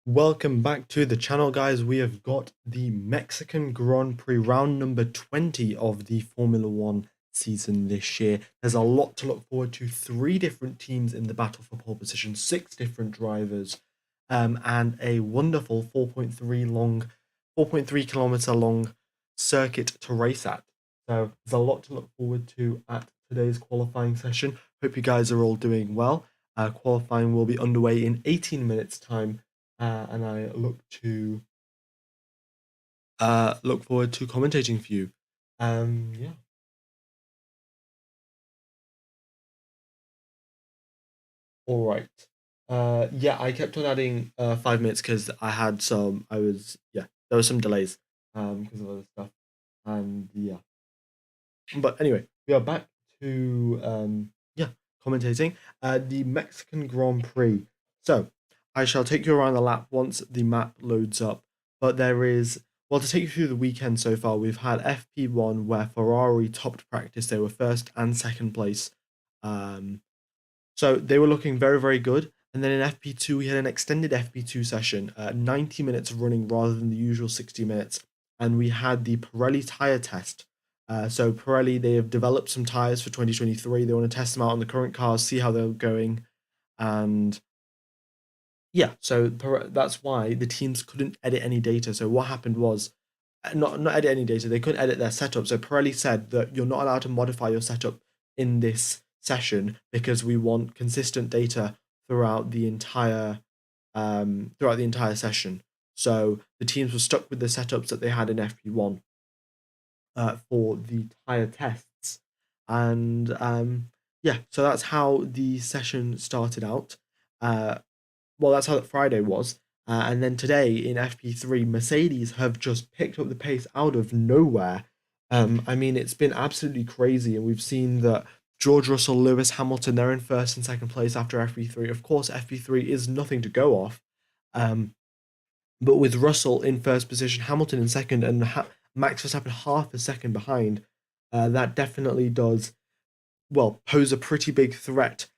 Welcome back to the channel, guys. We have got the Mexican Grand Prix round number 20 of the Formula One season this year. There's a lot to look forward to. 3 different teams in the battle for pole position, 6 different drivers, and a wonderful 4.3 kilometer long circuit to race at. So there's a lot to look forward to at today's qualifying session. Hope you guys are all doing well. Qualifying will be underway in 18 minutes time. And I look forward to commentating for you. Yeah. All right. Yeah, I kept on adding 5 minutes because there was some delays because of other stuff, and yeah. But anyway, we are back to commentating the Mexican Grand Prix. So I shall take you around the lap once the map loads up. But to take you through the weekend so far, we've had FP1 where Ferrari topped practice. They were first and second place. So they were looking very, very good. And then in FP2, we had an extended FP2 session, 90 minutes of running rather than the usual 60 minutes. And we had the Pirelli tire test. So Pirelli, they have developed some tires for 2023. They want to test them out on the current cars, see how they're going. And yeah, so that's why the teams couldn't edit any data. So what happened was, not edit any data, they couldn't edit their setup. So Pirelli said that you're not allowed to modify your setup in this session because we want consistent data throughout the entire session. So the teams were stuck with the setups that they had in FP1 for the tire tests, and yeah, so that's how the session started out. Well, that's how Friday was. And then today in FP3, Mercedes have just picked up the pace out of nowhere. I mean, it's been absolutely crazy, and we've seen that George Russell, Lewis Hamilton, they're in first and second place after FP3. Of course, FP3 is nothing to go off. But with Russell in first position, Hamilton in second, and Max Verstappen half a second behind, that definitely does, well, pose a pretty big threat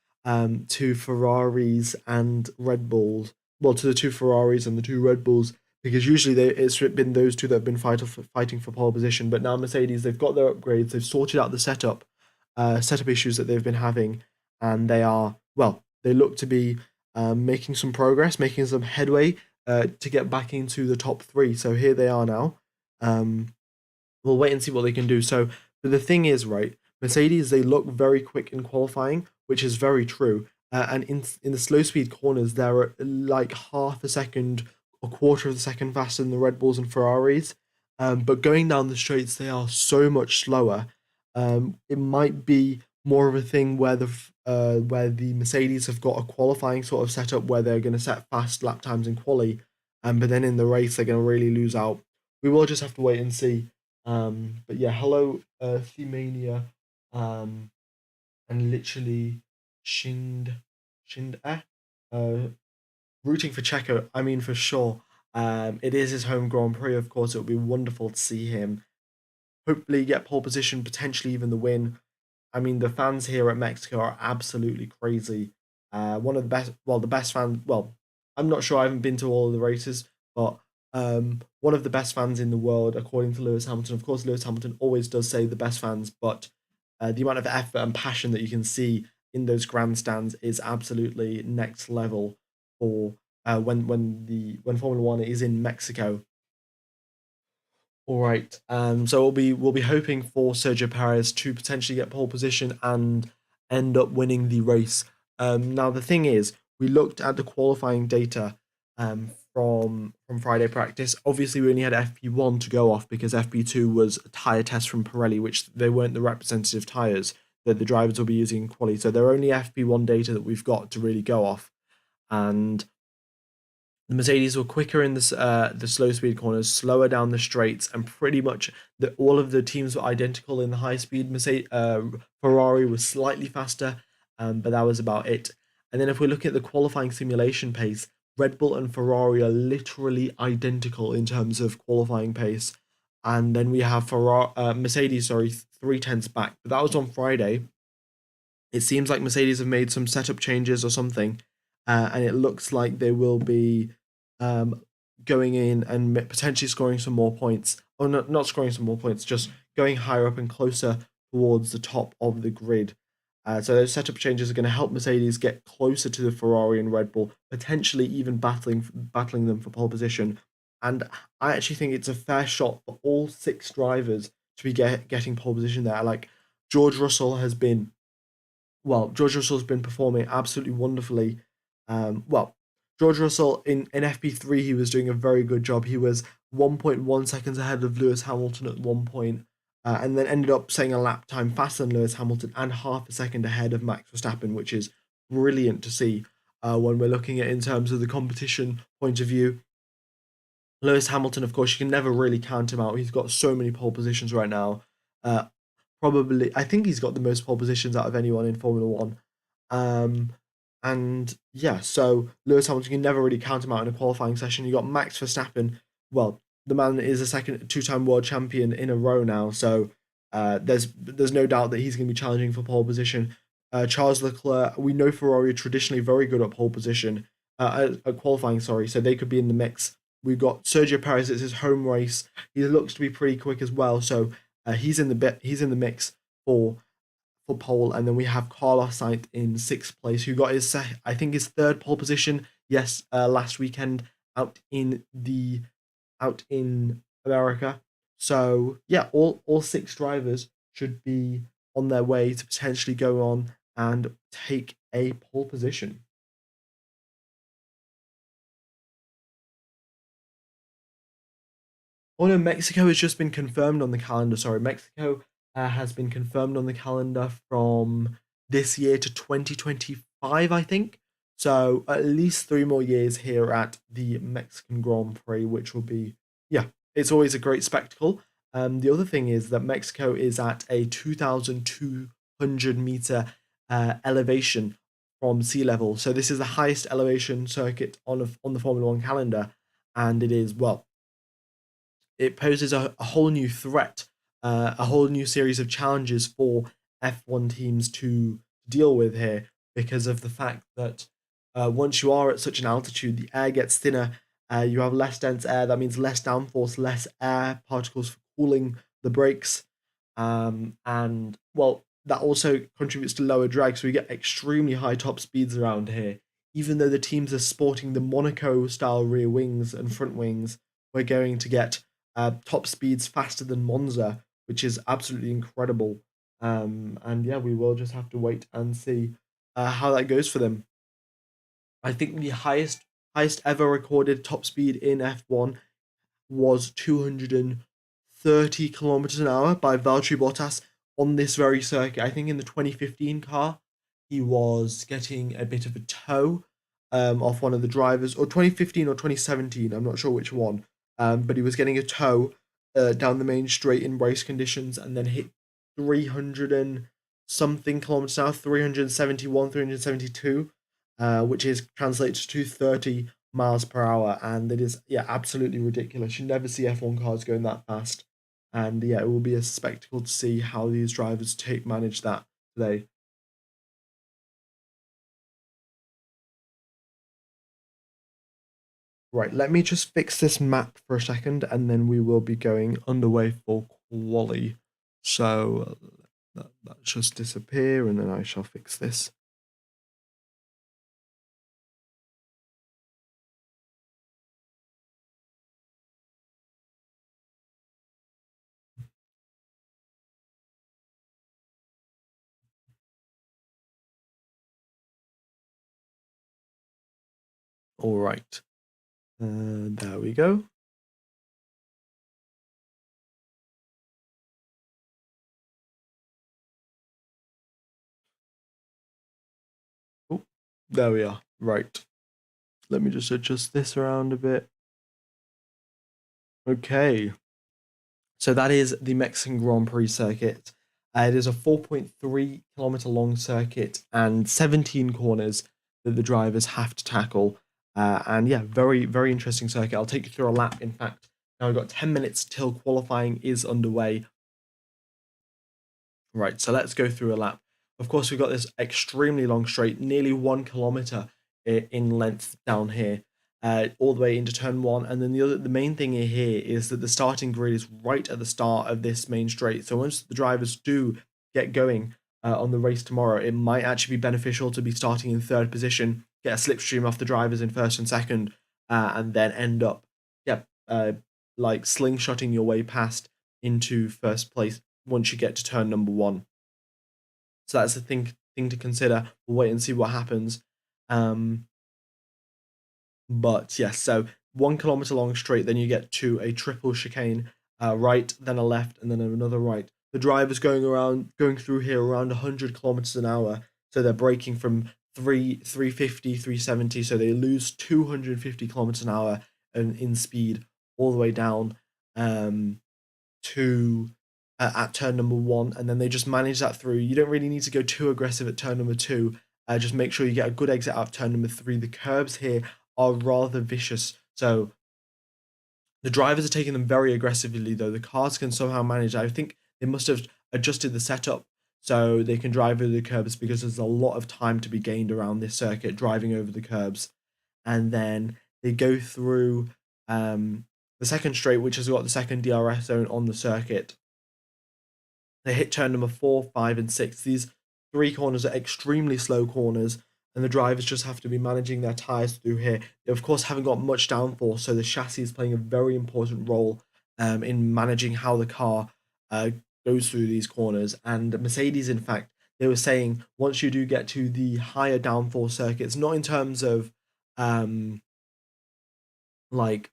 to Ferraris and Red Bulls. Well, to the 2 Ferraris and the 2 Red Bulls, because usually it's been those 2 that have been fighting for pole position. But now Mercedes, they've got their upgrades, they've sorted out the setup issues that they've been having, and they look to be making some progress, making some headway to get back into the top 3. So here they are now. We'll wait and see what they can do. So, but the thing is, right, Mercedes, they look very quick in qualifying, which is very true. And in the slow speed corners, they're like half a second, a quarter of a second faster than the Red Bulls and Ferraris. But going down the straights, they are so much slower. It might be more of a thing where the Mercedes have got a qualifying sort of setup where they're going to set fast lap times in quali, but then in the race they're going to really lose out. We will just have to wait and see. But yeah, hello, Themania, and literally Shind rooting for Checo. I mean, for sure. It is his home Grand Prix, of course. It would be wonderful to see him hopefully get pole position, potentially even the win. I mean, the fans here at Mexico are absolutely crazy. One of the best, well, the best fans. Well, I'm not sure. I haven't been to all of the races, but one of the best fans in the world, according to Lewis Hamilton. Of course, Lewis Hamilton always does say the best fans, but the amount of effort and passion that you can see in those grandstands is absolutely next level for when Formula One is in Mexico. All right. So we'll be hoping for Sergio Perez to potentially get pole position and end up winning the race. Now the thing is, we looked at the qualifying data from Friday practice. Obviously, we only had FP1 to go off because FP2 was a tire test from Pirelli, which they weren't the representative tires that the drivers will be using in quali. So they're only FP1 data that we've got to really go off, and the Mercedes were quicker in the slow speed corners, slower down the straights, and pretty much all of the teams were identical in the high speed. Ferrari was slightly faster, but that was about it. And then if we look at the qualifying simulation pace, Red Bull and Ferrari are literally identical in terms of qualifying pace. And then we have Mercedes, sorry, 3 tenths back. But that was on Friday. It seems like Mercedes have made some setup changes or something, and it looks like they will be going in and potentially scoring some more points, or not scoring some more points, just going higher up and closer towards the top of the grid. So those setup changes are going to help Mercedes get closer to the Ferrari and Red Bull, potentially even battling them for pole position. And I actually think it's a fair shot for all 6 drivers to be getting pole position there. Like George Russell has been, George Russell's been performing absolutely wonderfully. Well, George Russell in FP3 he was doing a very good job. He was 1.1 seconds ahead of Lewis Hamilton at one point, and then ended up setting a lap time faster than Lewis Hamilton and half a second ahead of Max Verstappen, which is brilliant to see when we're looking at in terms of the competition point of view. Lewis Hamilton, of course, you can never really count him out. He's got so many pole positions right now. Uh, Probably, I think he's got the most pole positions out of anyone in Formula One. Um, and yeah, so Lewis Hamilton, you can never really count him out in a qualifying session. You got Max Verstappen. Well, the man is a second two-time world champion in a row now, so there's no doubt that he's going to be challenging for pole position. Charles Leclerc, we know Ferrari are traditionally very good at pole position, at qualifying, sorry, so they could be in the mix. We've got Sergio Perez, it's his home race. He looks to be pretty quick as well, so he's in the mix for pole, and then we have Carlos Sainz in 6th place, who got I think his 3rd pole position. Yes, last weekend out in the out in America. So yeah, all 6 drivers should be on their way to potentially go on and take a pole position. Oh no, Mexico has just been confirmed on the calendar. Sorry, Mexico has been confirmed on the calendar from this year to 2025, I think. So at least 3 more years here at the Mexican Grand Prix, which will be, yeah, it's always a great spectacle. The other thing is that Mexico is at a 2,200 meter elevation from sea level. So this is the highest elevation circuit on the Formula One calendar, and it is, well, it poses a whole new threat, a whole new series of challenges for F1 teams to deal with here, because of the fact that once you are at such an altitude, the air gets thinner. You have less dense air. That means less downforce, less air particles for cooling the brakes, and well, that also contributes to lower drag. So we get extremely high top speeds around here. Even though the teams are sporting the Monaco style rear wings and front wings, we're going to get top speeds faster than Monza, which is absolutely incredible. And yeah, we will just have to wait and see how that goes for them. I think the highest ever recorded top speed in F1 was 230 kilometers an hour by Valtteri Bottas on this very circuit. I think in the 2015 car, he was getting a bit of a tow off one of the drivers, or 2015 or 2017, I'm not sure which one. But he was getting a tow down the main straight in race conditions, and then hit 300 and something kilometers an hour, 371, 372, which is translates to 30 miles per hour, and it is, yeah, absolutely ridiculous. You never see F1 cars going that fast, and yeah, it will be a spectacle to see how these drivers manage that today. Right, let me just fix this map for a second, and then we will be going underway for quali. So that just disappear, and then I shall fix this. All right, there we go. Oh, there we are. Right, let me just adjust this around a bit. Okay, so that is the Mexican Grand Prix circuit. It is a 4.3 kilometer long circuit and 17 corners that the drivers have to tackle. And yeah, very, very interesting circuit. I'll take you through a lap. In fact, now we've got 10 minutes till qualifying is underway. Right, so let's go through a lap. Of course, we've got this extremely long straight, nearly 1 kilometer in length down here. all the way into turn one. And then the main thing here is that the starting grid is right at the start of this main straight. So once the drivers do get going on the race tomorrow, it might actually be beneficial to be starting in third position, get a slipstream off the drivers in first and second, and then end up, like slingshotting your way past into first place once you get to turn number one. So that's the thing to consider. We'll wait and see what happens. But yes, so 1 kilometer long straight, then you get to a triple chicane, right, then a left, and then another right. The driver's going through here around 100 kilometers an hour, so they're braking from 350, 370, so they lose 250 kilometers an hour in speed all the way down to at turn number one, and then they just manage that through. You don't really need to go too aggressive at turn number two. Just make sure you get a good exit out of turn number three. The curbs here are rather vicious, so the drivers are taking them very aggressively, though the cars can somehow manage. I think they must have adjusted the setup so they can drive over the curbs, because there's a lot of time to be gained around this circuit driving over the curbs. And then they go through the second straight, which has got the second DRS zone on the circuit. They hit turn number 4, 5, and 6. These three corners are extremely slow corners, and the drivers just have to be managing their tyres through here. They, of course, haven't got much downforce, so the chassis is playing a very important role in managing how the car goes through these corners. And Mercedes, in fact, they were saying once you do get to the higher downforce circuits, not in terms of like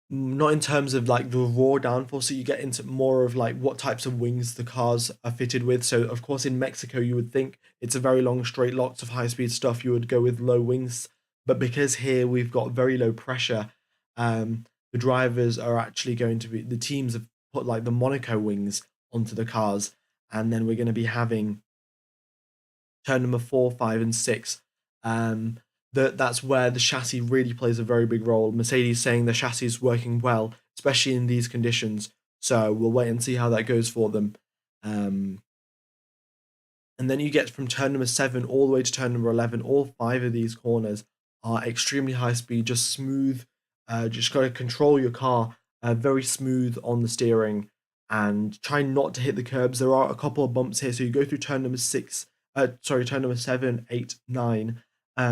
not in terms of like the raw downforce, so you get into more of like what types of wings the cars are fitted with. So of course in Mexico you would think it's a very long straight, lots of high speed stuff, you would go with low wings, but because here we've got very low pressure, the drivers are actually going to be, the teams have put like the Monaco wings onto the cars, and then we're going to be having turn number 4, 5, and 6. That's where the chassis really plays a very big role. Mercedes saying the chassis is working well, especially in these conditions. So we'll wait and see how that goes for them. And then you get from turn number 7 all the way to turn number 11. All 5 of these corners are extremely high speed, just smooth. Just got to control your car very smooth on the steering and try not to hit the curbs. There are a couple of bumps here. So you go through turn number turn number 7, 8, 9.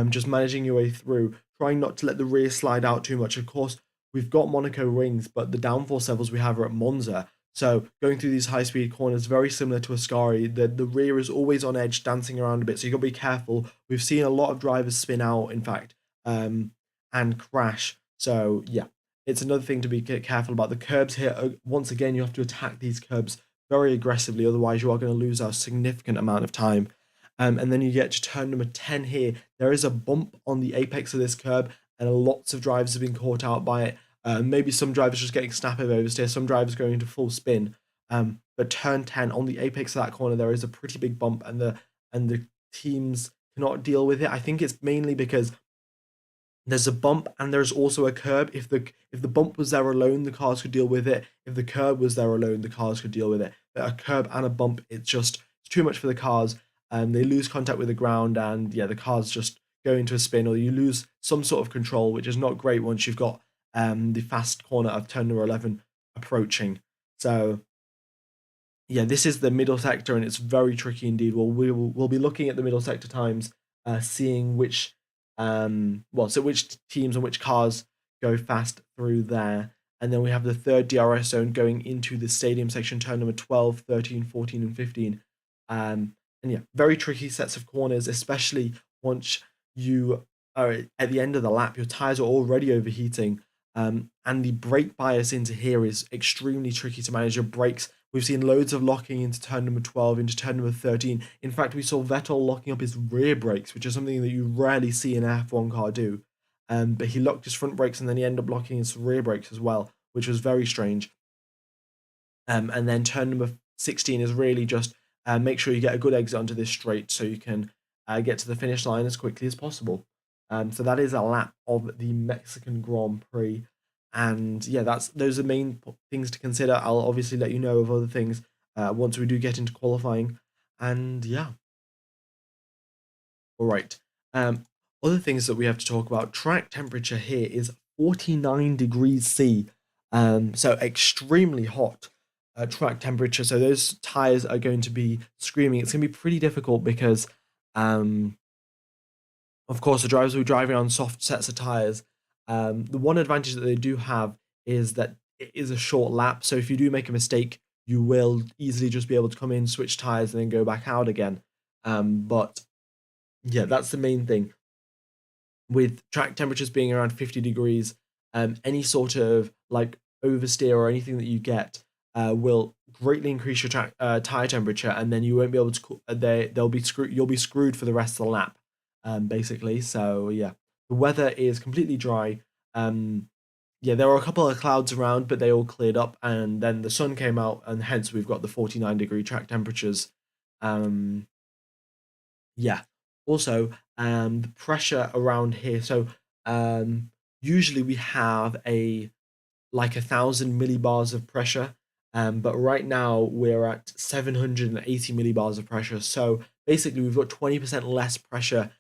Just managing your way through, trying not to let the rear slide out too much. Of course, we've got Monaco rings, but the downforce levels we have are at Monza. So going through these high-speed corners, very similar to Ascari, the rear is always on edge, dancing around a bit. So you've got to be careful. We've seen a lot of drivers spin out, in fact, and crash. So yeah, it's another thing to be careful about. The curbs here, once again, you have to attack these curbs very aggressively. Otherwise, you are going to lose a significant amount of time. And then you get to turn number 10 here. There is a bump on the apex of this curb, and lots of drivers have been caught out by it. Maybe some drivers just getting snap of oversteer, some drivers going into full spin. But turn 10, on the apex of that corner, there is a pretty big bump, and the teams cannot deal with it. I think it's mainly because there's a bump and there's also a curb. If the bump was there alone, the cars could deal with it. If the curb was there alone, the cars could deal with it. But a curb and a bump, it's too much for the cars. They lose contact with the ground, and yeah, the cars just go into a spin, or you lose some sort of control, which is not great once you've got the fast corner of turn number 11 approaching. So yeah, this is the middle sector, and it's very tricky indeed. We'll be looking at the middle sector times, seeing which which teams and which cars go fast through there. And then we have the third DRS zone going into the stadium section, turn number 12, 13, 14, and 15. And yeah, very tricky sets of corners, especially once you are at the end of the lap, your tires are already overheating. And the brake bias into here is extremely tricky to manage. Your brakes, we've seen loads of locking into turn number 12, into turn number 13. In fact, we saw Vettel locking up his rear brakes, which is something that you rarely see an F1 car do. But he locked his front brakes, and then he ended up locking his rear brakes as well, which was very strange. And then turn number 16 is really just make sure you get a good exit onto this straight so you can get to the finish line as quickly as possible. So that is a lap of the Mexican Grand Prix. And yeah, those are the main things to consider. I'll obviously let you know of other things once we do get into qualifying. And yeah. All right. other things that we have to talk about, track temperature here is 49 degrees C, so extremely hot track temperature. So those tires are going to be screaming. It's going to be pretty difficult because, um, of course, the drivers will be driving on soft sets of tires. The one advantage that they do have is that it is a short lap. So if you do make a mistake, you will easily just be able to come in, switch tires, and then go back out again. But yeah, that's the main thing. With track temperatures being around 50 degrees, any sort of like oversteer or anything that you get will greatly increase your tire temperature, and then you won't be able to. They'll be screwed. You'll be screwed for the rest of the lap, basically. So yeah, the weather is completely dry. Yeah, there were a couple of clouds around, but they all cleared up, and then the sun came out, and hence we've got the 49-degree track temperatures. Um, yeah. Also, the pressure around here. So, um, usually we have a like 1,000 millibars of pressure, but right now we're at 780 millibars of pressure. So basically, we've got 20% less pressure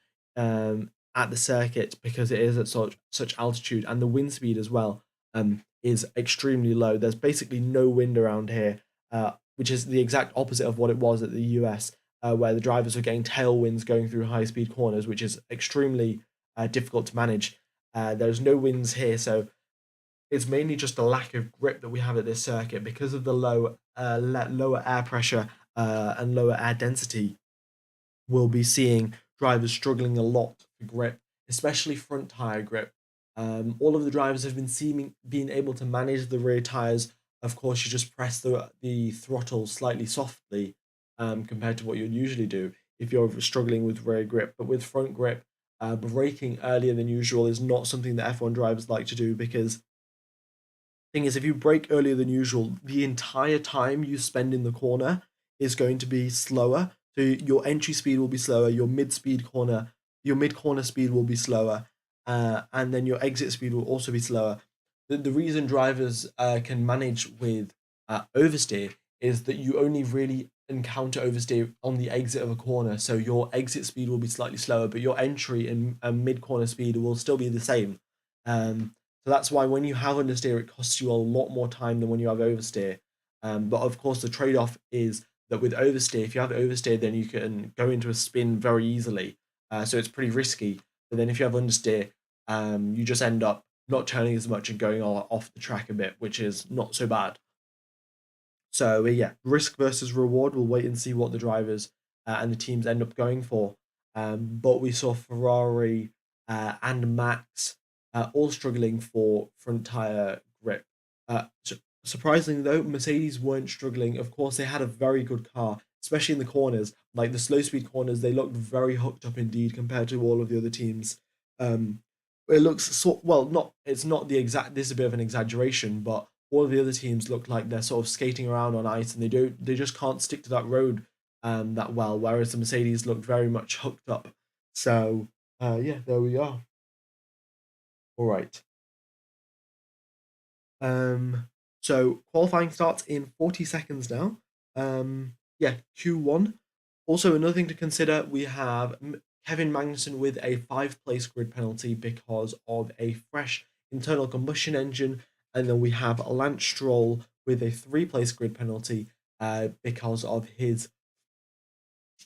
at the circuit because it is at such altitude, and the wind speed as well is extremely low. There's basically no wind around here, which is the exact opposite of what it was at the US, where the drivers were getting tailwinds going through high speed corners, which is extremely difficult to manage. There's no winds here, so it's mainly just the lack of grip that we have at this circuit because of the lower air pressure and lower air density. We'll be seeing drivers struggling a lot for grip, especially front tire grip. All of the drivers have being able to manage the rear tires. Of course, you just press the throttle slightly softly compared to what you'd usually do if you're struggling with rear grip. But with front grip, braking earlier than usual is not something that F1 drivers like to do because thing is, if you brake earlier than usual, the entire time you spend in the corner is going to be slower. So your entry speed will be slower, your mid corner speed will be slower, and then your exit speed will also be slower. The reason drivers can manage with oversteer is that you only really encounter oversteer on the exit of a corner. So your exit speed will be slightly slower, but your entry and mid corner speed will still be the same. So that's why when you have understeer, it costs you a lot more time than when you have oversteer. But of course, the trade off is that with oversteer, if you have oversteer, then you can go into a spin very easily. So it's pretty risky. But then if you have understeer, you just end up not turning as much and going off the track a bit, which is not so bad. So yeah, risk versus reward. We'll wait and see what the drivers and the teams end up going for. But we saw Ferrari and Max all struggling for front tire grip. Surprisingly though, Mercedes weren't struggling. Of course, they had a very good car, especially in the corners. Like the slow speed corners, they looked very hooked up indeed compared to all of the other teams. Um, it looks well, not it's not the exact. This is a bit of an exaggeration, but all of the other teams look like they're sort of skating around on ice and they just can't stick to that road that well, whereas the Mercedes looked very much hooked up. So yeah, there we are. All right. um so qualifying starts in 40 seconds now. Yeah, Q1. Also, another thing to consider, we have Kevin Magnussen with a 5 place grid penalty because of a fresh internal combustion engine, and then we have Lance Stroll with a 3 place grid penalty because of his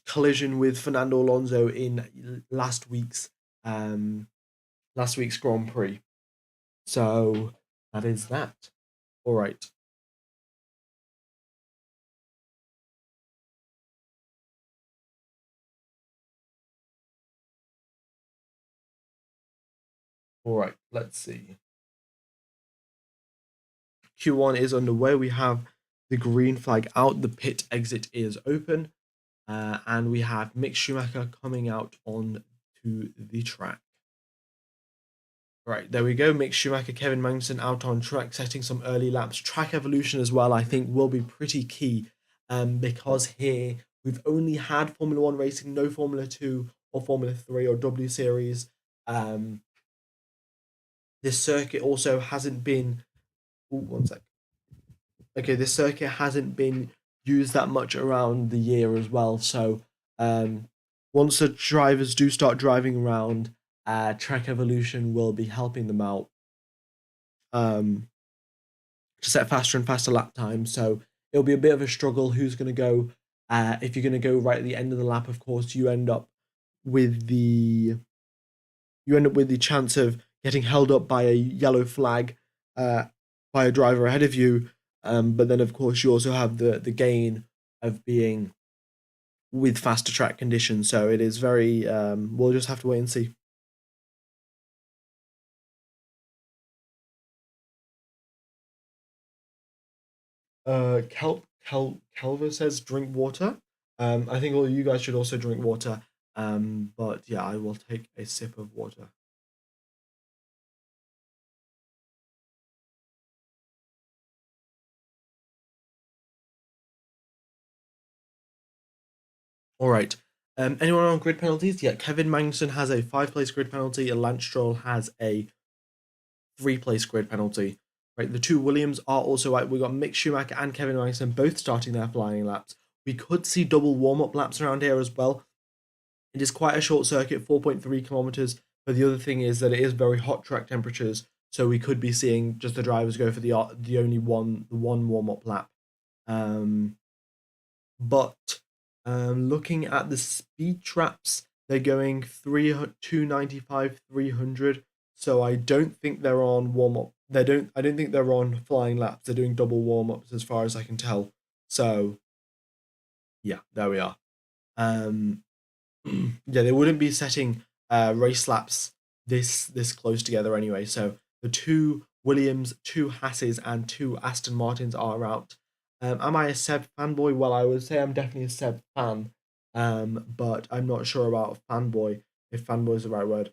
collision with Fernando Alonso in um, last week's Grand Prix. So that is that. All right. All right. Let's see. Q1 is underway. We have the green flag out. The pit exit is open. And we have Mick Schumacher coming out on to the track. Right, there we go. Mick Schumacher, Kevin Magnussen out on track, setting some early laps. Track evolution as well, I think, will be pretty key because here we've only had Formula One racing, no Formula Two or Formula Three or W Series. Um, this circuit also hasn't been. Ooh, one sec. Okay, this circuit hasn't been used that much around the year as well. So once the drivers do start driving around, track evolution will be helping them out to set faster and faster lap times. So it'll be a bit of a struggle. Who's going to go? If you're going to go right at the end of the lap, of course, you end up with the chance of getting held up by a yellow flag by a driver ahead of you. But then, of course, you also have the gain of being with faster track conditions. So it is very. We'll just have to wait and see. Kelva says drink water. I think all you guys should also drink water. But yeah, I will take a sip of water. All right. Anyone on grid penalties? Yeah, Kevin Magnussen has a 5-place grid penalty, and Lance Stroll has a 3-place grid penalty. Right, the two Williams are also out. We've got Mick Schumacher and Kevin Magnussen both starting their flying laps. We could see double warm-up laps around here as well. It is quite a short circuit, 4.3 kilometers. But the other thing is that it is very hot track temperatures, so we could be seeing just the drivers go for the only one warm-up lap. But looking at the speed traps, they're going 295, 300. So I don't think they're on warm up. I don't think they're on flying laps. They're doing double warm ups as far as I can tell. So yeah, there we are. Yeah, they wouldn't be setting race laps this close together anyway. So the two Williams, two Hasses, and two Aston Martins are out. Am I a Seb fanboy? Well, I would say I'm definitely a Seb fan, but I'm not sure about fanboy, if fanboy is the right word.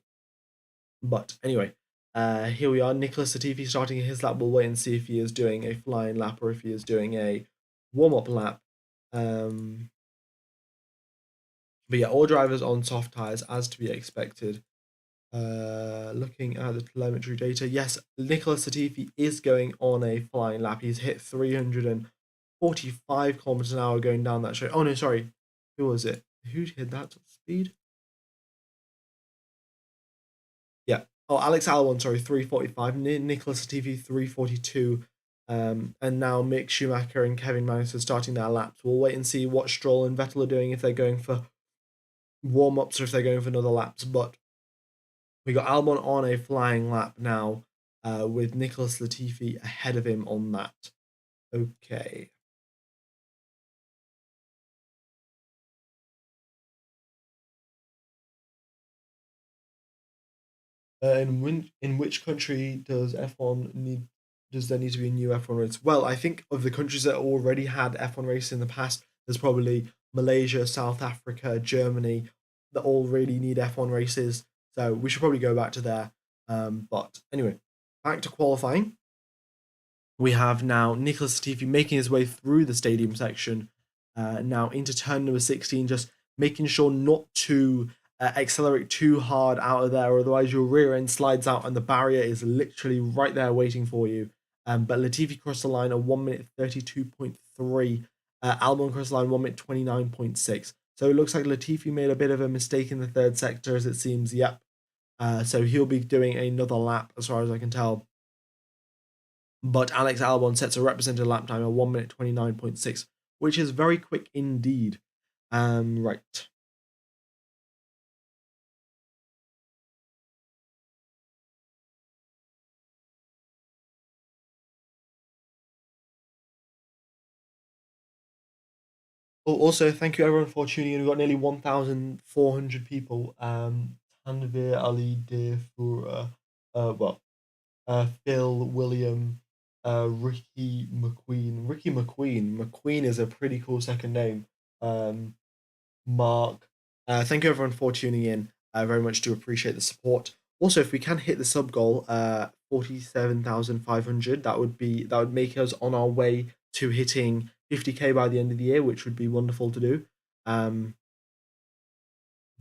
But anyway, here we are. Nicholas Latifi starting his lap. We'll wait and see if he is doing a flying lap or if he is doing a warm-up lap. But yeah, all drivers on soft tyres as to be expected. Looking at the telemetry data, yes, Nicholas Latifi is going on a flying lap. He's hit 345 kilometers an hour going down that straight. Oh no, sorry, who was it? Who hit that speed? Yeah. Oh, Alex Albon, sorry, 345. Nicholas Latifi 342. And now Mick Schumacher and Kevin Magnussen starting their laps. We'll wait and see what Stroll and Vettel are doing, if they're going for warm-ups or if they're going for another laps. But we got Albon on a flying lap now, with Nicholas Latifi ahead of him on that. Okay. In which country does there need to be a new F1 race? Well, I think of the countries that already had F1 races in the past, there's probably Malaysia, South Africa, Germany that all really need F1 races. So we should probably go back to there. But anyway, back to qualifying. We have now Nicholas Latifi making his way through the stadium section, now into turn number 16, just making sure not to accelerate too hard out of there, otherwise your rear end slides out and the barrier is literally right there waiting for you. But Latifi crossed the line at 1 minute 32.3. Albon crossed the line 1 minute 29.6. So it looks like Latifi made a bit of a mistake in the third sector, as it seems. Yep. So he'll be doing another lap, as far as I can tell. But Alex Albon sets a represented lap time of 1 minute 29.6, which is very quick indeed. Right. Also, thank you everyone for tuning in. We've got nearly 1,400 people. Tanvir Ali Defura, Phil, William, Ricky McQueen. Ricky McQueen. McQueen is a pretty cool second name. Mark. Thank you everyone for tuning in. I very much do appreciate the support. Also, if we can hit the sub goal, 47,500, that would make us on our way to hitting 50k by the end of the year, which would be wonderful to do.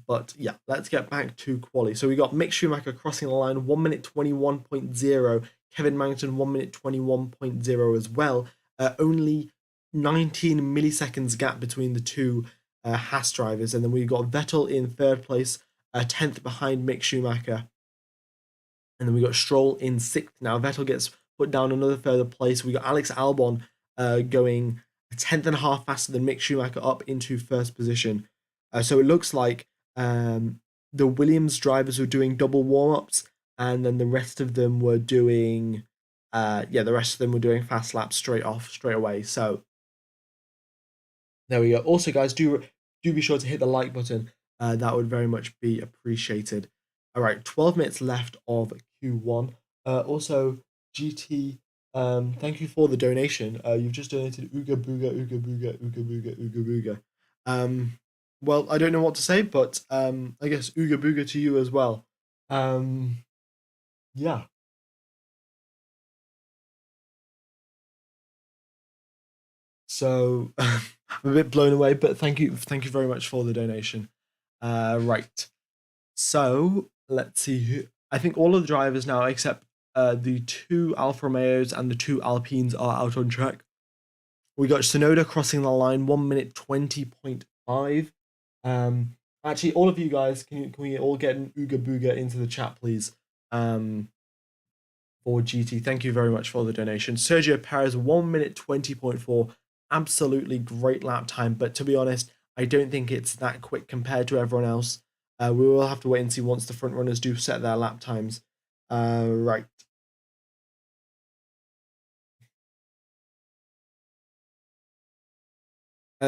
But yeah, let's get back to quali. So we got Mick Schumacher crossing the line 1 minute 21.0, Kevin Magnussen 1 minute 21.0 as well. Only 19 milliseconds gap between the two Haas drivers, and then we got Vettel in third place 10th behind Mick Schumacher. And then we got Stroll in 6th. Now Vettel gets put down another further place. We got Alex Albon going a tenth and a half faster than Mick Schumacher up into first position. So it looks like the Williams drivers were doing double warm-ups, and then the rest of them were doing fast laps straight away. So there we go. Also, guys, do be sure to hit the like button. That would very much be appreciated. All right, 12 minutes left of Q1. Also, GT, thank you for the donation. You've just donated Ooga Booga, Ooga Booga, Ooga Booga, Ooga Booga. Well, I don't know what to say, but I guess Ooga Booga to you as well. Yeah. So I'm a bit blown away, but thank you very much for the donation. Right. So let's see who. I think all of the drivers now, except the 2 Alfa Romeos and the 2 Alpines, are out on track. We got Tsunoda crossing the line 1 minute 20.5. Actually, all of you guys, can we all get an Ooga Booga into the chat, please? For GT, thank you very much for the donation. Sergio Perez 1 minute 20.4. Absolutely great lap time, but to be honest, I don't think it's that quick compared to everyone else. We will have to wait and see once the front runners do set their lap times. Right.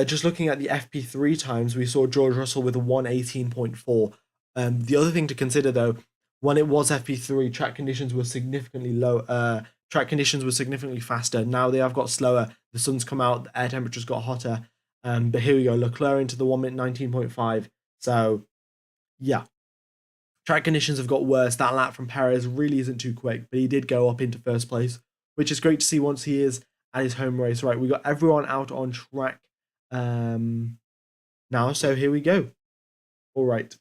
Just looking at the FP3 times, we saw George Russell with a 118.4. The other thing to consider, though, when it was FP3, track conditions were significantly low. Track conditions were significantly faster. Now they have got slower. The sun's come out, the air temperatures got hotter. But here we go, Leclerc into the 1 minute 19.5. So, yeah. Track conditions have got worse. That lap from Perez really isn't too quick, but he did go up into first place, which is great to see once he is at his home race. Right, we got everyone out on track now, so here we go. All right,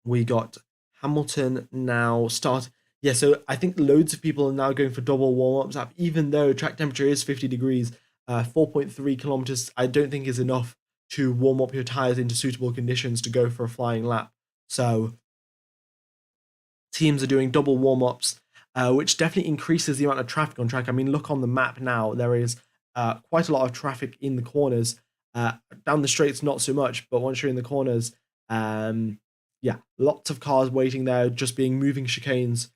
we got Hamilton now start. Yeah, so I think loads of people are now going for double warm-ups up, even though track temperature is 50 degrees. 4.3 kilometers, I don't think is enough to warm up your tires into suitable conditions to go for a flying lap. So teams are doing double warm-ups, which definitely increases the amount of traffic on track. I mean, look on the map now. There is quite a lot of traffic in the corners. Down the straights, not so much, but once you're in the corners, yeah, lots of cars waiting there, just being moving chicanes.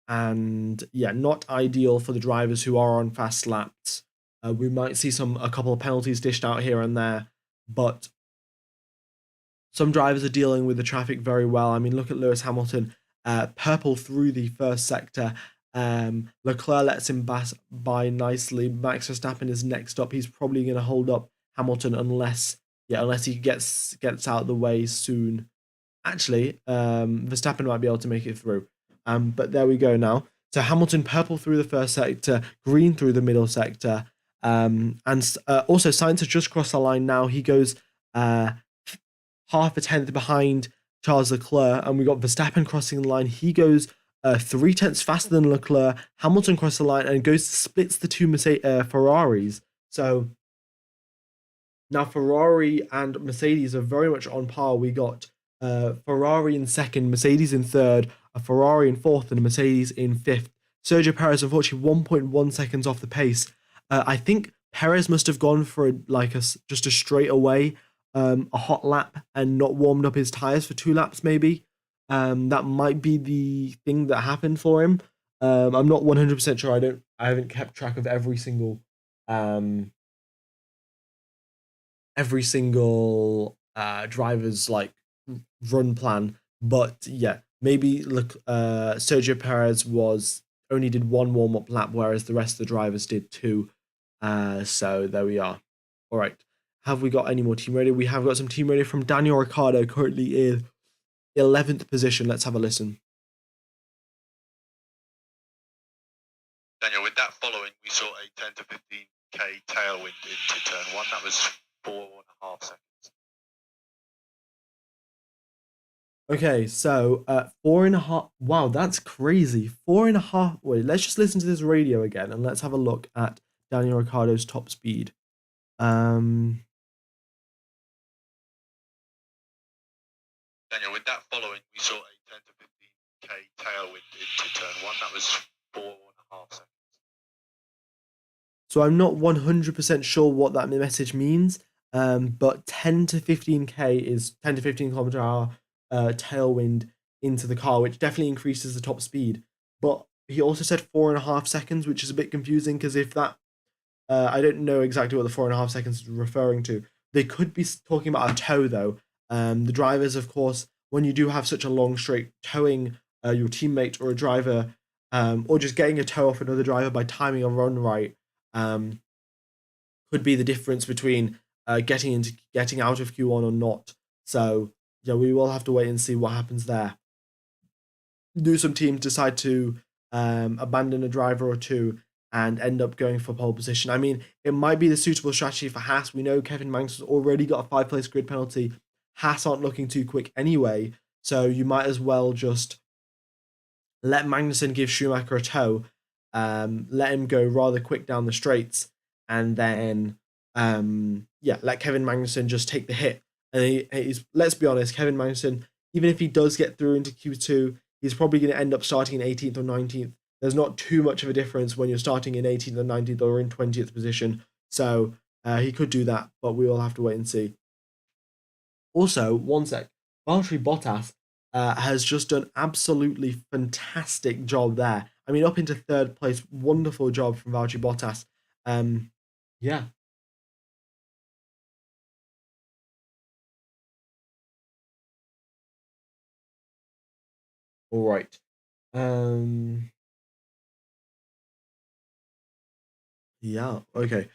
And yeah, not ideal for the drivers who are on fast laps. We might see a couple of penalties dished out here and there, but some drivers are dealing with the traffic very well. I mean, look at Lewis Hamilton, purple through the first sector. Leclerc lets him by nicely. Max Verstappen is next up. He's probably going to hold up Hamilton unless he gets out of the way soon. Actually, Verstappen might be able to make it through. But there we go now. So Hamilton purple through the first sector, green through the middle sector. And also Sainz has just crossed the line now. He goes half a tenth behind Charles Leclerc, and we got Verstappen crossing the line. He goes 0.3 faster than Leclerc. Hamilton crosses the line and splits the two Ferraris. So now Ferrari and Mercedes are very much on par. We got Ferrari in second, Mercedes in third, a Ferrari in fourth, and a Mercedes in fifth. Sergio Perez, unfortunately, 1.1 seconds off the pace. I think Perez must have gone for just a straight away a hot lap and not warmed up his tires for 2 laps, maybe. That might be the thing that happened for him. I'm not 100% sure. I haven't kept track of every single driver's run plan, but yeah, maybe look, Sergio Perez only did 1 warm-up lap, whereas the rest of the drivers did 2. So there we are. All right, have we got any more team radio? We have got some team radio from Daniel Ricciardo, currently in 11th position. Let's have a listen. Daniel, with that following, we saw a 10 to 15k tailwind into turn 1. That was 4.5 seconds. Okay, so 4.5. Wow, that's crazy. 4.5. Wait, let's just listen to this radio again and let's have a look at Daniel Ricciardo's top speed. Daniel, with that following, we tailwind into turn one. That was 4.5 seconds. So I'm not 100% sure what that message means, but 10 to 15k is 10 to 15 kilometer hour tailwind into the car, which definitely increases the top speed. But he also said 4.5 seconds, which is a bit confusing because if that, I don't know exactly what the 4.5 seconds is referring to. They could be talking about a tow though. The drivers, of course, when you do have such a long straight, towing your teammate or a driver, or just getting a tow off another driver by timing a run right, could be the difference between getting out of Q1 or not. So yeah, we will have to wait and see what happens there. Do some teams decide to abandon a driver or two and end up going for pole position? I mean, it might be the suitable strategy for Haas. We know Kevin Magnussen's already got a 5-place grid penalty. Haas aren't looking too quick anyway, so you might as well just let Magnussen give Schumacher a tow, let him go rather quick down the straights, and then let Kevin Magnussen just take the hit. And he's, let's be honest, Kevin Magnussen, even if he does get through into Q2, he's probably going to end up starting in 18th or 19th. There's not too much of a difference when you're starting in 18th or 19th or in 20th position. So he could do that, but we will have to wait and see. Also, one sec, Valtteri Bottas has just done absolutely fantastic job there. I mean, up into third place, wonderful job from Valtteri Bottas. Yeah. All right. Yeah, okay.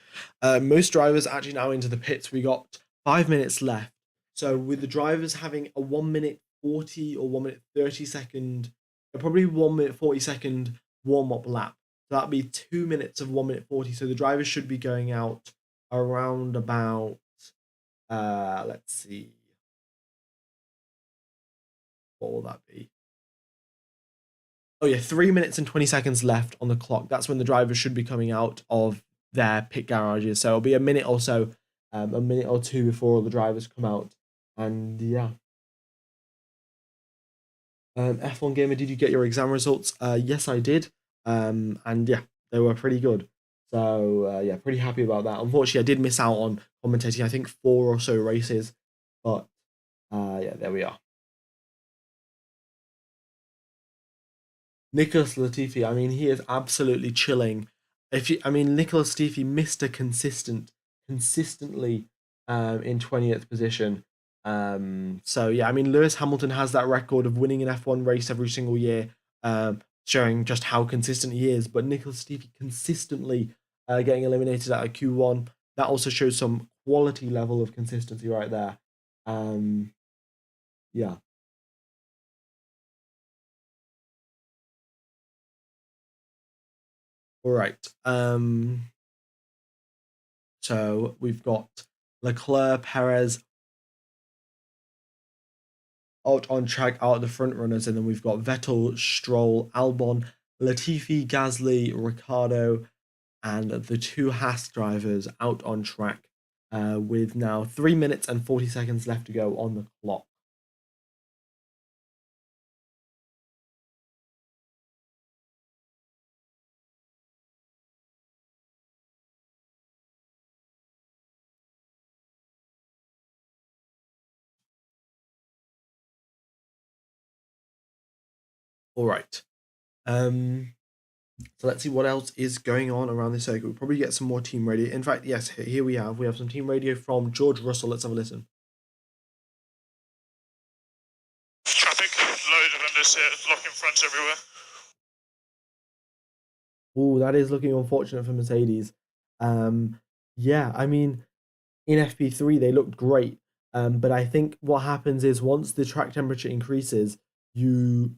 Most drivers actually now into the pits. We got 5 minutes left. So with the drivers having a 1 minute 40 or 1 minute 30 second, probably 1 minute 40 second warm up lap. So that'd be 2 minutes of 1 minute 40. So the drivers should be going out around about, let's see, what will that be? Oh yeah, 3 minutes and 20 seconds left on the clock. That's when the drivers should be coming out of their pit garages. So it'll be a minute or so, a minute or two before all the drivers come out. And yeah. F1 Gamer, did you get your exam results? Yes, I did. And yeah, they were pretty good. So yeah, pretty happy about that. Unfortunately, I did miss out on commentating, I think 4 or so races. But yeah, there we are. Nicholas Latifi, I mean, he is absolutely chilling. Nicholas Latifi, Mr. Consistently in 20th position. So yeah, I mean, Lewis Hamilton has that record of winning an F1 race every single year, showing just how consistent he is. But Nicholas Latifi consistently getting eliminated out of Q1. That also shows some quality level of consistency right there. Yeah. All right. So we've got Leclerc, Perez out on track, out the front runners, and then we've got Vettel, Stroll, Albon, Latifi, Gasly, Ricciardo, and the 2 Haas drivers out on track with now 3 minutes and 40 seconds left to go on the clock. All right. So let's see what else is going on around this circuit. We'll probably get some more team radio. In fact, yes, here we have. We have some team radio from George Russell. Let's have a listen. Traffic, loads of vendors here, blocking fronts everywhere. Oh, that is looking unfortunate for Mercedes. Yeah, I mean, in FP3 they looked great, but I think what happens is once the track temperature increases, you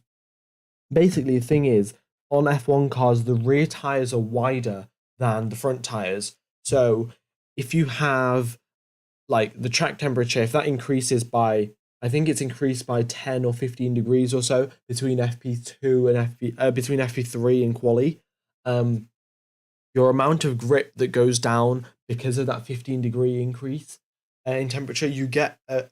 basically, the thing is, on F1 cars, the rear tires are wider than the front tires. So if you have like the track temperature, if that increases by, I think it's increased by 10 or 15 degrees or so between FP2 and between FP3 and quali, your amount of grip that goes down because of that 15-degree increase in temperature, you get a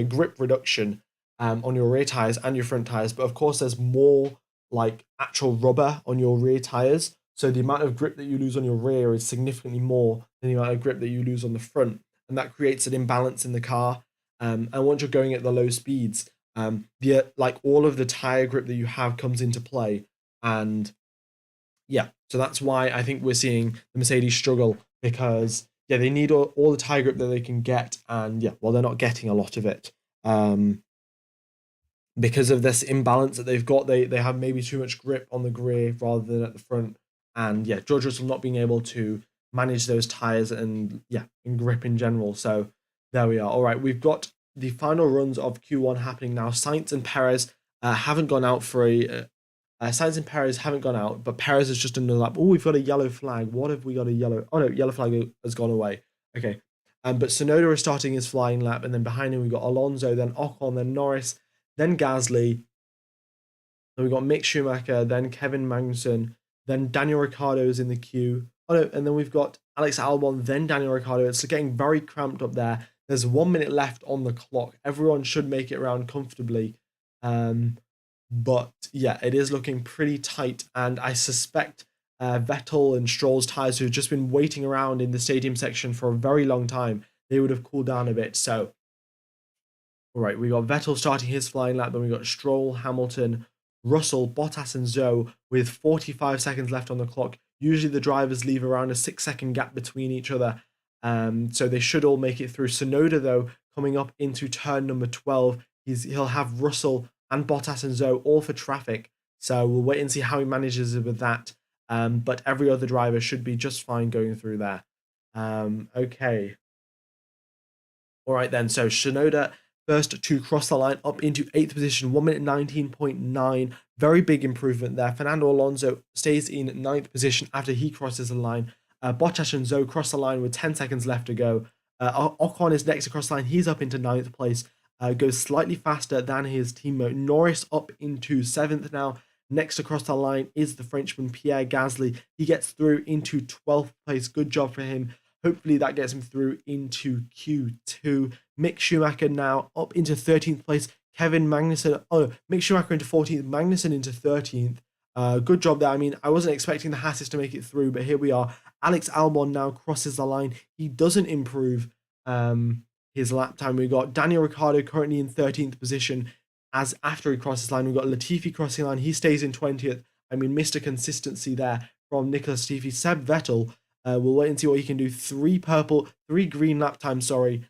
grip reduction on your rear tires and your front tires, but of course there's more like actual rubber on your rear tires, so the amount of grip that you lose on your rear is significantly more than the amount of grip that you lose on the front, and that creates an imbalance in the car. And once you're going at the low speeds, like all of the tire grip that you have comes into play, and yeah, so that's why I think we're seeing the Mercedes struggle, because yeah, they need all the tire grip that they can get, and yeah, well, they're not getting a lot of it. Because of this imbalance that they've got, they have maybe too much grip on the rear rather than at the front, and yeah, George Russell not being able to manage those tires and yeah, and grip in general. So there we are. All right, we've got the final runs of Q1 happening now. Sainz and Perez haven't gone out for Sainz and Perez haven't gone out, but Perez has just done another lap. Oh, we've got a yellow flag. What have we got a yellow? Oh no, yellow flag has gone away. Okay. But Tsunoda is starting his flying lap, and then behind him we've got Alonso, then Ocon, then Norris, then Gasly. Then we've got Mick Schumacher, then Kevin Magnussen, then Daniel Ricciardo's in the queue. Oh no, and then we've got Alex Albon, then Daniel Ricciardo. It's getting very cramped up there. There's 1 minute left on the clock. Everyone should make it around comfortably. But yeah, it is looking pretty tight, and I suspect Vettel and Stroll's tires, who've just been waiting around in the stadium section for a very long time, they would have cooled down a bit. So, all right, we got Vettel starting his flying lap, then we got Stroll, Hamilton, Russell, Bottas, and Zhou with 45 seconds left on the clock. Usually the drivers leave around a 6-second gap between each other, so they should all make it through. Tsunoda, though, coming up into turn number 12, he'll have Russell and Bottas and Zhou all for traffic, so we'll wait and see how he manages it with that. But every other driver should be just fine going through there. Okay. All right then, so Tsunoda first to cross the line up into 8th position, 1 minute 19.9. Very big improvement there. Fernando Alonso stays in 9th position after he crosses the line. Bottas and Zhou cross the line with 10 seconds left to go. Ocon is next across the line. He's up into 9th place. Goes slightly faster than his teammate. Norris up into 7th now. Next across the line is the Frenchman Pierre Gasly. He gets through into 12th place. Good job for him. Hopefully that gets him through into Q2. Mick Schumacher now up into 13th place. Kevin Magnussen, Mick Schumacher into 14th, Magnussen into 13th. Good job there. I mean, I wasn't expecting the Hasses to make it through, but here we are. Alex Albon now crosses the line. He doesn't improve his lap time. We've got Daniel Ricciardo currently in 13th position. As after he crosses the line, we've got Latifi crossing the line. He stays in 20th. I mean, Mr. Consistency there from Nicholas Latifi. Seb Vettel, we'll wait and see what he can do. 3 green lap times, three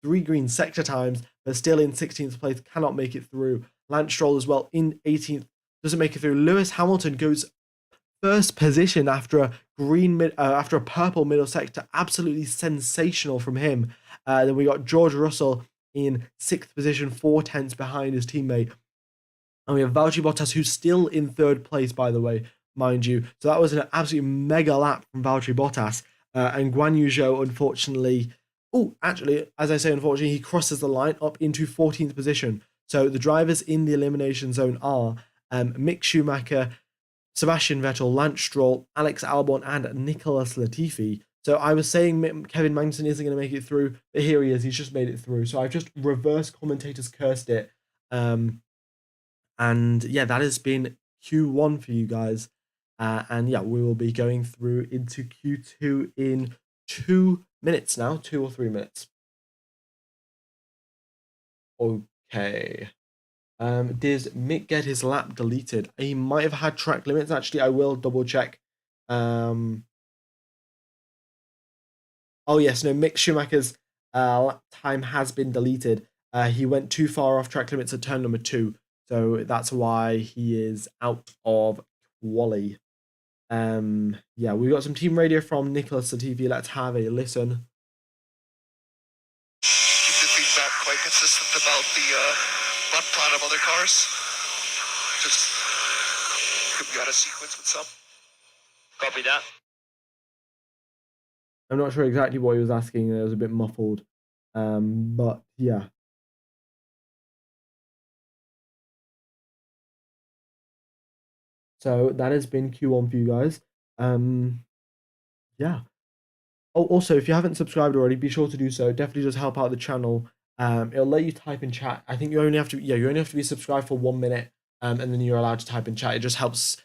green sector times, but still in 16th place, cannot make it through. Lance Stroll as well in 18th, doesn't make it through. Lewis Hamilton goes first position after a purple middle sector. Absolutely sensational from him. Then we got George Russell in 6th position, 4 tenths behind his teammate. And we have Valtteri Bottas, who's still in 3rd place, by the way, mind you. So that was an absolute mega lap from Valtteri Bottas. And Guan Yu Zhou, unfortunately, as I say, unfortunately, he crosses the line up into 14th position. So the drivers in the elimination zone are Mick Schumacher, Sebastian Vettel, Lance Stroll, Alex Albon, and Nicholas Latifi. So I was saying Kevin Magnussen isn't going to make it through, but here he is. He's just made it through. So I've just reverse commentators cursed it. And yeah, that has been Q1 for you guys. And yeah, we will be going through into Q2 in 2 minutes now, 2 or 3 minutes. Okay. Did Mick get his lap deleted? He might have had track limits. Actually, I will double check. Oh yes, no, Mick Schumacher's lap time has been deleted. He went too far off track limits at turn number 2, so that's why he is out of quali. Yeah, we got some team radio from Nicholas Latifi. Let's have a listen. Keep the feedback quite consistent about the lap plan of other cars. Just could be out of sequence with some. Copy that. I'm not sure exactly what he was asking. It was a bit muffled. But yeah. So that has been Q1 for you guys. Yeah. Oh, also, if you haven't subscribed already, be sure to do so. It definitely does help out the channel. It'll let you type in chat. I think you only have to be subscribed for 1 minute, and then you're allowed to type in chat. It just helps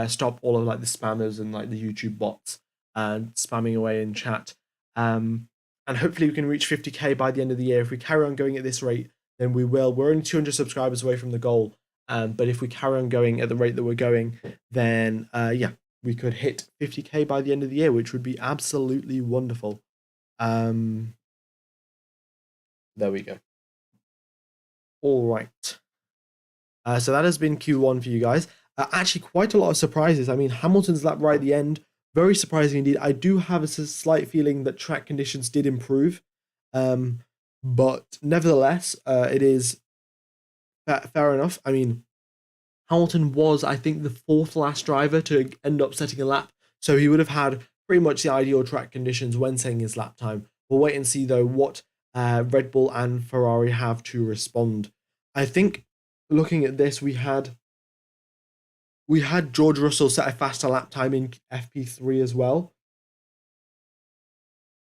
stop all of like the spammers and like the YouTube bots spamming away in chat. And hopefully we can reach 50k by the end of the year. If we carry on going at this rate, then we will. We're only 200 subscribers away from the goal. But if we carry on going at the rate that we're going, then yeah, we could hit 50k by the end of the year, which would be absolutely wonderful. There we go. All right. So that has been Q1 for you guys. Actually, quite a lot of surprises. I mean, Hamilton's lap right at the end, very surprising indeed. I do have a slight feeling that track conditions did improve, but nevertheless, it is fair enough. I mean, Hamilton was, I think, the 4th last driver to end up setting a lap, so he would have had pretty much the ideal track conditions when setting his lap time. We'll wait and see, though, what Red Bull and Ferrari have to respond. I think, looking at this, we had George Russell set a faster lap time in FP3 as well,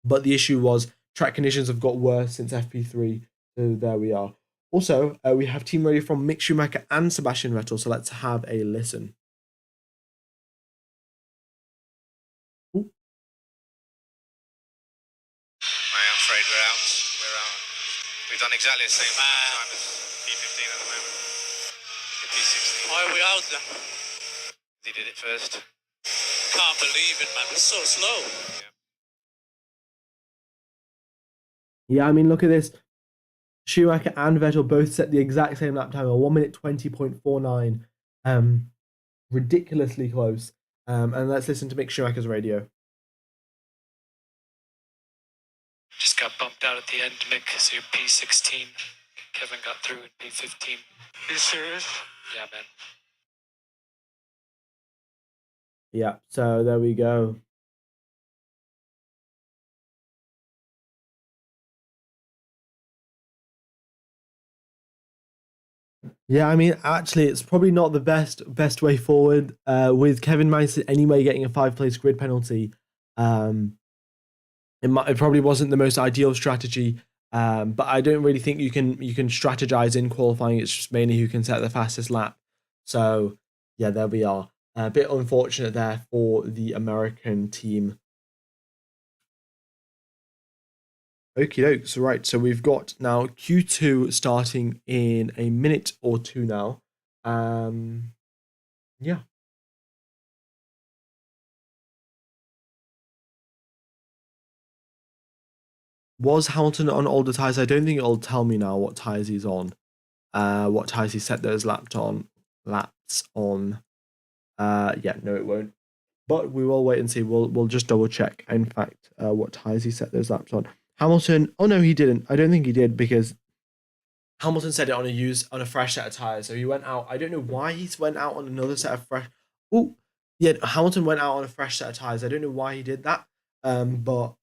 but the issue was track conditions have got worse since FP3, so there we are. Also, we have team radio from Mick Schumacher and Sebastian Vettel, so let's have a listen. I'm afraid we're out. We've done exactly the same time as P15 at the moment. P16. Why are we out then? He did it first. Can't believe it, man. We're so slow. Yeah, I mean, look at this. Schumacher and Vettel both set the exact same lap time, a 1 minute 20.49. Ridiculously close. And let's listen to Mick Schumacher's radio. Just got bumped out at the end, Mick, so you're P16. Kevin got through in P15. Are you serious? Yeah, man. Yeah, so there we go. Yeah, I mean, actually, it's probably not the best way forward. With Kevin Magnussen anyway getting a 5-place grid penalty, it probably wasn't the most ideal strategy. But I don't really think you can strategize in qualifying. It's just mainly who can set the fastest lap. So yeah, there we are. A bit unfortunate there for the American team. Okie dokes, right, so we've got now Q2 starting in a minute or two now. Yeah. Was Hamilton on older tyres? I don't think it'll tell me now what tyres he's on. What tyres he set those laps on. Yeah, no, it won't. But we will wait and see. We'll just double check, in fact, what tyres he set those laps on. Hamilton, oh no, he didn't. I don't think he did, because Hamilton set it on a fresh set of tyres. So he went out. I don't know why he went out on another set of fresh. Oh, yeah, Hamilton went out on a fresh set of tyres. I don't know why he did that. But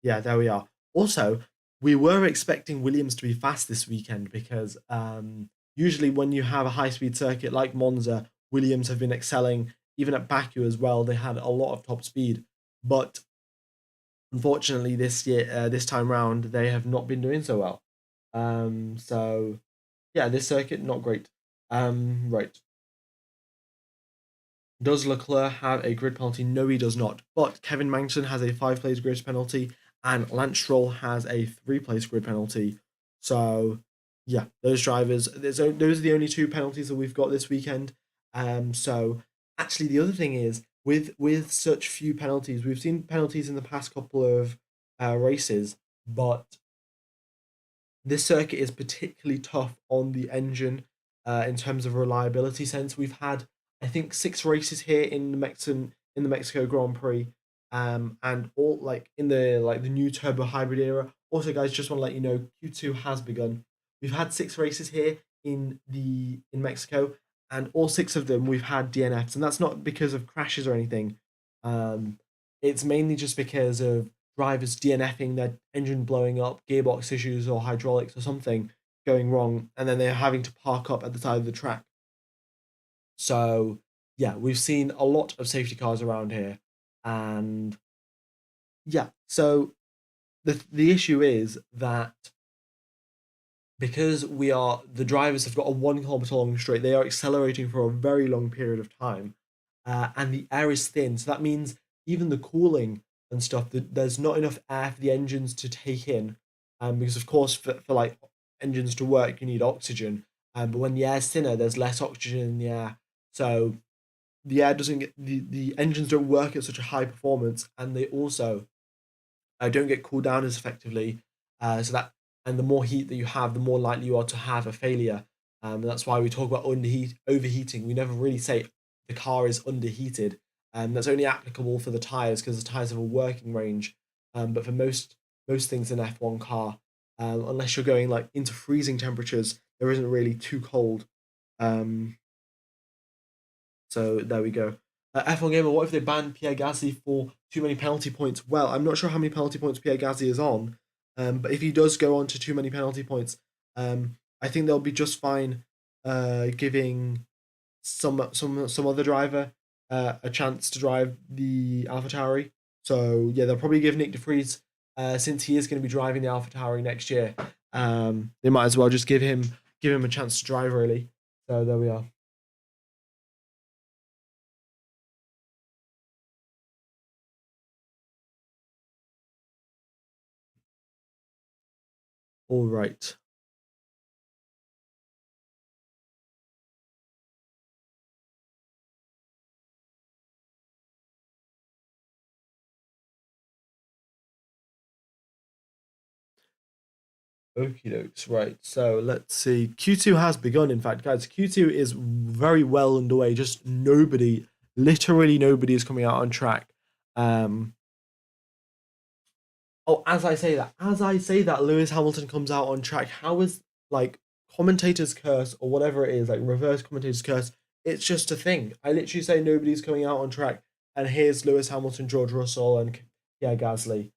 yeah, there we are. Also, we were expecting Williams to be fast this weekend, because usually when you have a high-speed circuit like Monza, Williams have been excelling. Even at Baku as well, they had a lot of top speed. But unfortunately, this time round, they have not been doing so well. So yeah, this circuit not great. Right. Does Leclerc have a grid penalty? No, he does not. But Kevin Magnussen has a 5-place grid penalty, and Lance Stroll has a 3-place grid penalty. So yeah, those drivers. Those are the only 2 penalties that we've got this weekend. So actually, the other thing is, with such few penalties, we've seen penalties in the past couple of races, but this circuit is particularly tough on the engine in terms of reliability sense. We've had, I think, 6 races here in the Mexico Grand Prix, and all like in the new turbo hybrid era. Also, guys, just want to let you know, Q2 has begun. We've had 6 races here in Mexico, and all 6 of them we've had DNFs, and that's not because of crashes or anything. It's mainly just because of drivers DNFing, their engine blowing up, gearbox issues or hydraulics or something going wrong, and then they're having to park up at the side of the track. So yeah, we've seen a lot of safety cars around here, and yeah, so the issue is that because the drivers have got a 1 kilometer long straight, they are accelerating for a very long period of time, and the air is thin. So that means even the cooling and stuff, there's not enough air for the engines to take in, because of course for like engines to work, you need oxygen, but when the air's thinner, there's less oxygen in the air, so the air doesn't get the engines don't work at such a high performance, and they also don't get cooled down as effectively. So that and the more heat that you have, the more likely you are to have a failure. And that's why we talk about overheating. We never really say the car is underheated. That's only applicable for the tires because the tires have a working range. But for most things in an F1 car, unless you're going like into freezing temperatures, there isn't really too cold. So there we go. F1 Gamer, what if they banned Pierre Gasly for too many penalty points? Well, I'm not sure how many penalty points Pierre Gasly is on, but if he does go on to too many penalty points, I think they'll be just fine giving some other driver a chance to drive the AlphaTauri. So yeah, they'll probably give Nick de Vries, since he is going to be driving the AlphaTauri next year. They might as well just give him a chance to drive, really. So there we are. All right. Okie dokes, right. So let's see. Q2 has begun, in fact, guys. Q2 is very well underway. Just literally nobody is coming out on track. Oh, as I say that, Lewis Hamilton comes out on track. How is like commentator's curse or whatever it is, like reverse commentator's curse? It's just a thing. I literally say nobody's coming out on track, and here's Lewis Hamilton, George Russell, and Pierre Gasly.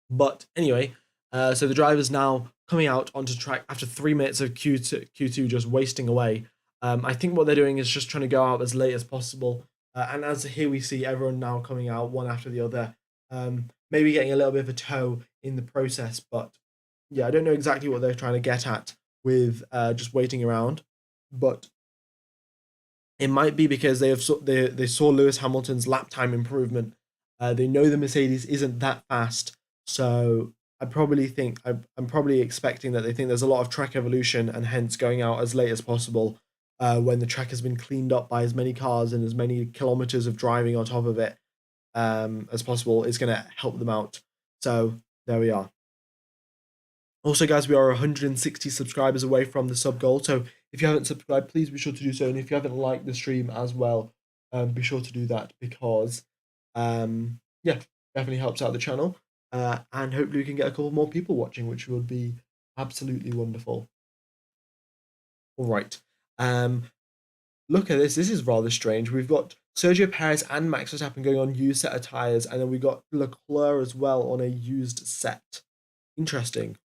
But anyway, so the driver's now coming out onto track after 3 minutes of Q2 just wasting away. I think what they're doing is just trying to go out as late as possible. And as here we see everyone now coming out one after the other, maybe getting a little bit of a toe in the process. But yeah, I don't know exactly what they're trying to get at with just waiting around. But it might be because they saw Lewis Hamilton's lap time improvement. They know the Mercedes isn't that fast, so I'm probably expecting that they think there's a lot of track evolution and hence going out as late as possible when the track has been cleaned up by as many cars and as many kilometers of driving on top of it as possible is going to help them out. So there we are. Also, guys, we are 160 subscribers away from the sub goal. So if you haven't subscribed, please be sure to do so. And if you haven't liked the stream as well, be sure to do that because, yeah, definitely helps out the channel. And hopefully we can get a couple more people watching, which would be absolutely wonderful. All right. Look at this. This is rather strange. We've got Sergio Perez and Max Verstappen going on used set of tires, and then we got Leclerc as well on a used set. Interesting.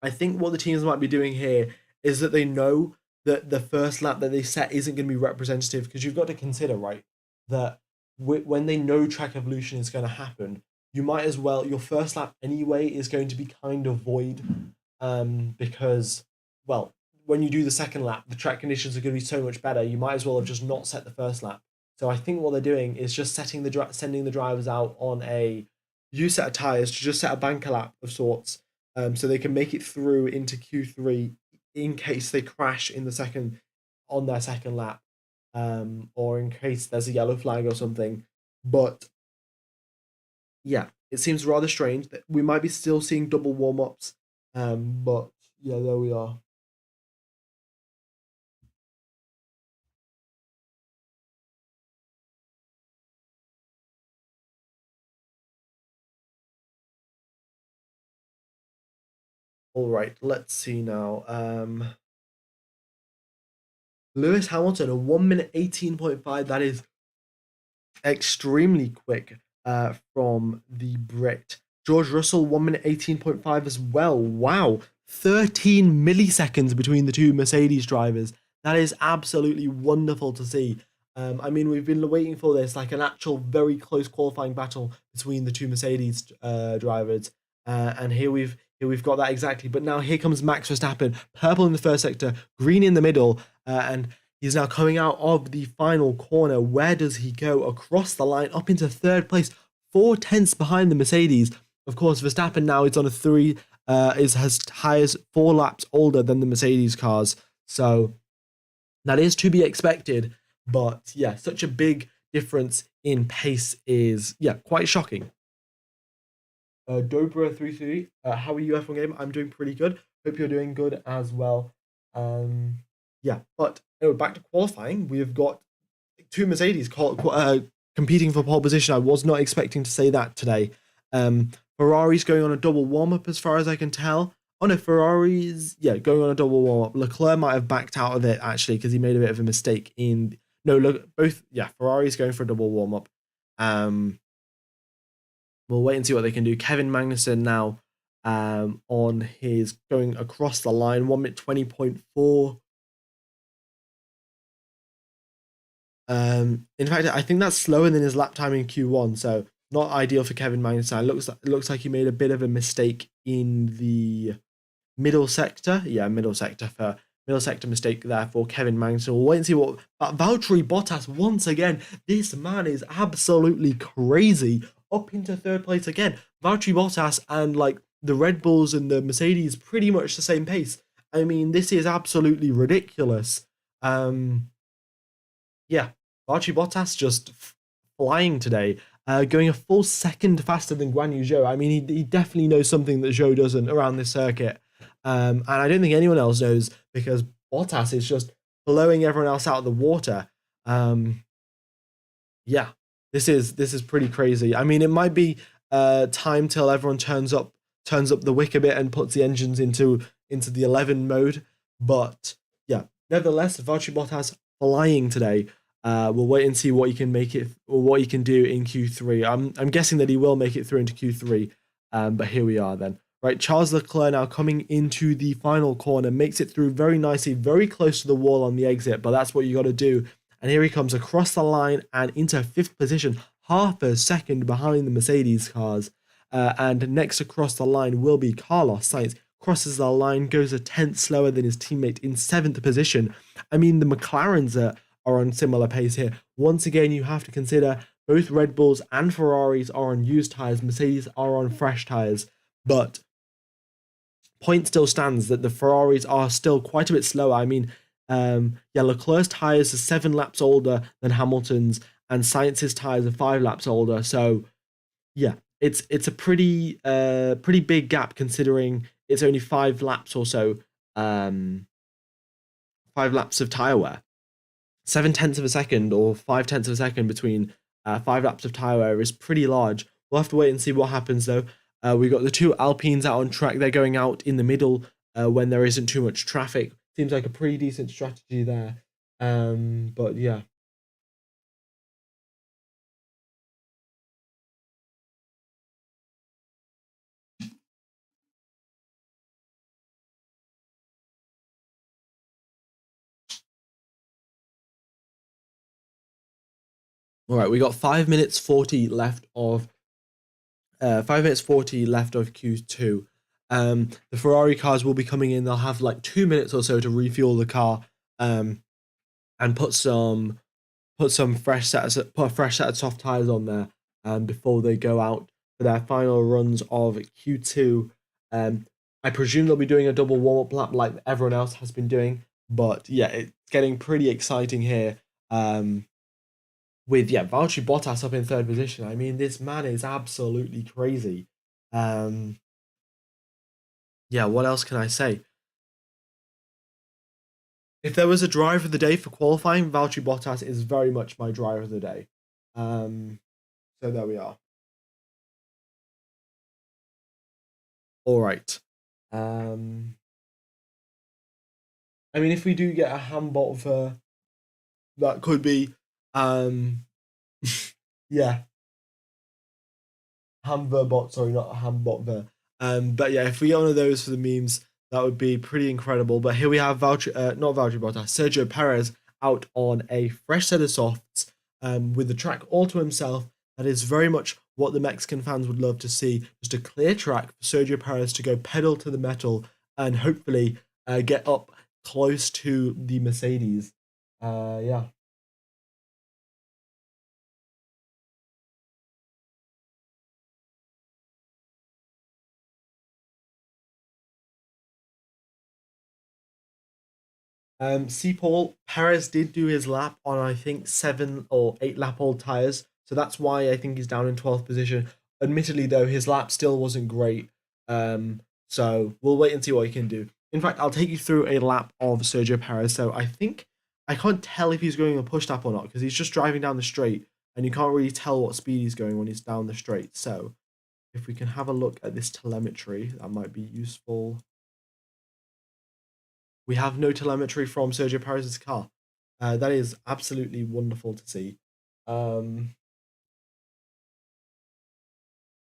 I think what the teams might be doing here is that they know that the first lap that they set isn't going to be representative because you've got to consider, right, that when they know track evolution is going to happen, you might as well, your first lap anyway is going to be kind of void because, well, when you do the second lap, the track conditions are going to be so much better. You might as well have just not set the first lap. So I think what they're doing is just sending the drivers out on a used set of tires to just set a banker lap of sorts. So they can make it through into Q3 in case they crash on their second lap, or in case there's a yellow flag or something. But yeah, it seems rather strange that we might be still seeing double warm-ups. But yeah, there we are. All right, let's see now. Lewis Hamilton, a 1 minute 18.5. That is extremely quick from the Brit. George Russell, 1 minute 18.5 as well. Wow, 13 milliseconds between the two Mercedes drivers. That is absolutely wonderful to see. I mean, we've been waiting for this, like an actual very close qualifying battle between the two Mercedes drivers. And here we've Here we've got that exactly. But now here comes Max Verstappen, purple in the first sector, green in the middle, and he's now coming out of the final corner. Where does he go? Across the line, up into third place, 4 tenths behind the Mercedes. Of course, Verstappen now is on a 3, has tires 4 laps older than the Mercedes cars. So that is to be expected. But yeah, such a big difference in pace is, yeah, quite shocking. Dobra33, how are you, F1 Game? I'm doing pretty good. Hope you're doing good as well. Yeah, but back to qualifying. We've got 2 Mercedes competing for pole position. I was not expecting to say that today. Ferrari's going on a double warm-up as far as I can tell. Oh no, Ferrari's, yeah, going on a double warm-up. Leclerc might have backed out of it, actually, because he made a bit of a mistake in... No, look, both, yeah, Ferrari's going for a double warm-up. We'll wait and see what they can do. Kevin Magnussen now on his going across the line, 1 minute 20.4. In fact, I think that's slower than his lap time in Q1, so not ideal for Kevin Magnussen. It looks like he made a bit of a mistake in the middle sector. Yeah, middle sector mistake there for Kevin Magnussen. We'll wait and see what Valtteri Bottas once again. This man is absolutely crazy. Up into third place again. Valtteri Bottas and like the Red Bulls and the Mercedes pretty much the same pace. I mean, this is absolutely ridiculous. Yeah, Valtteri Bottas just flying today, going a full second faster than Guan Yu Zhou. I mean, he definitely knows something that Zhou doesn't around this circuit. And I don't think anyone else knows, because Bottas is just blowing everyone else out of the water. Yeah, this is pretty crazy. I mean, it might be time till everyone turns up the wick a bit and puts the engines into the 11 mode. But yeah, nevertheless, Valtteri Bottas flying today. We'll wait and see what he can make it, or what he can do in Q3. I'm guessing that he will make it through into Q3. But here we are then. Right, Charles Leclerc now coming into the final corner, makes it through very nicely, very close to the wall on the exit, but that's what you got to do. And here he comes across the line and into 5th position, half a second behind the Mercedes cars. And next across the line will be Carlos Sainz. Crosses the line, goes a 10th slower than his teammate in 7th position. I mean, the McLarens are on similar pace here. Once again, you have to consider both Red Bulls and Ferraris are on used tyres. Mercedes are on fresh tyres. But point still stands that the Ferraris are still quite a bit slower. I mean, Leclerc's tyres are 7 laps older than Hamilton's, and Sainz's tyres are 5 laps older. So, yeah, it's a pretty big gap, considering it's only 5 laps or so, 5 laps of tyre wear. 7 tenths of a second or 5 tenths of a second between 5 laps of tyre wear is pretty large. We'll have to wait and see what happens, though. We've got the 2 Alpines out on track. They're going out in the middle when there isn't too much traffic. Seems like a pretty decent strategy there. But yeah. All right, we got 5 minutes 40 left of 5 minutes 40 left of Q2. The Ferrari cars will be coming in. They'll have like 2 minutes or so to refuel the car, and put a fresh set of soft tires on there, before they go out for their final runs of Q2. I presume they'll be doing a double warm-up lap like everyone else has been doing. But yeah, it's getting pretty exciting here. With Valtteri Bottas up in 3rd position. I mean, this man is absolutely crazy. What else can I say? If there was a driver of the day for qualifying, Valtteri Bottas is very much my driver of the day. So there we are. All right. I mean, if we do get a Hambotver, that could be yeah. Hamverbot, sorry, not Hambotver. But yeah, if we get one of those for the memes, that would be pretty incredible. But here we have Valtteri Bottas, Sergio Perez out on a fresh set of softs, with the track all to himself. That is very much what the Mexican fans would love to see. Just a clear track for Sergio Perez to go pedal to the metal and hopefully get up close to the Mercedes. Yeah. See, Paul, Perez did do his lap on, I think, 7 or 8 lap old tyres. So that's why I think he's down in 12th position. Admittedly, though, his lap still wasn't great. So we'll wait and see what he can do. In fact, I'll take you through a lap of Sergio Perez. So I think I can't tell if he's going a push lap or not because he's just driving down the straight and you can't really tell what speed he's going when he's down the straight. So if we can have a look at this telemetry, that might be useful. We have no telemetry from Sergio Perez's car. That is absolutely wonderful to see.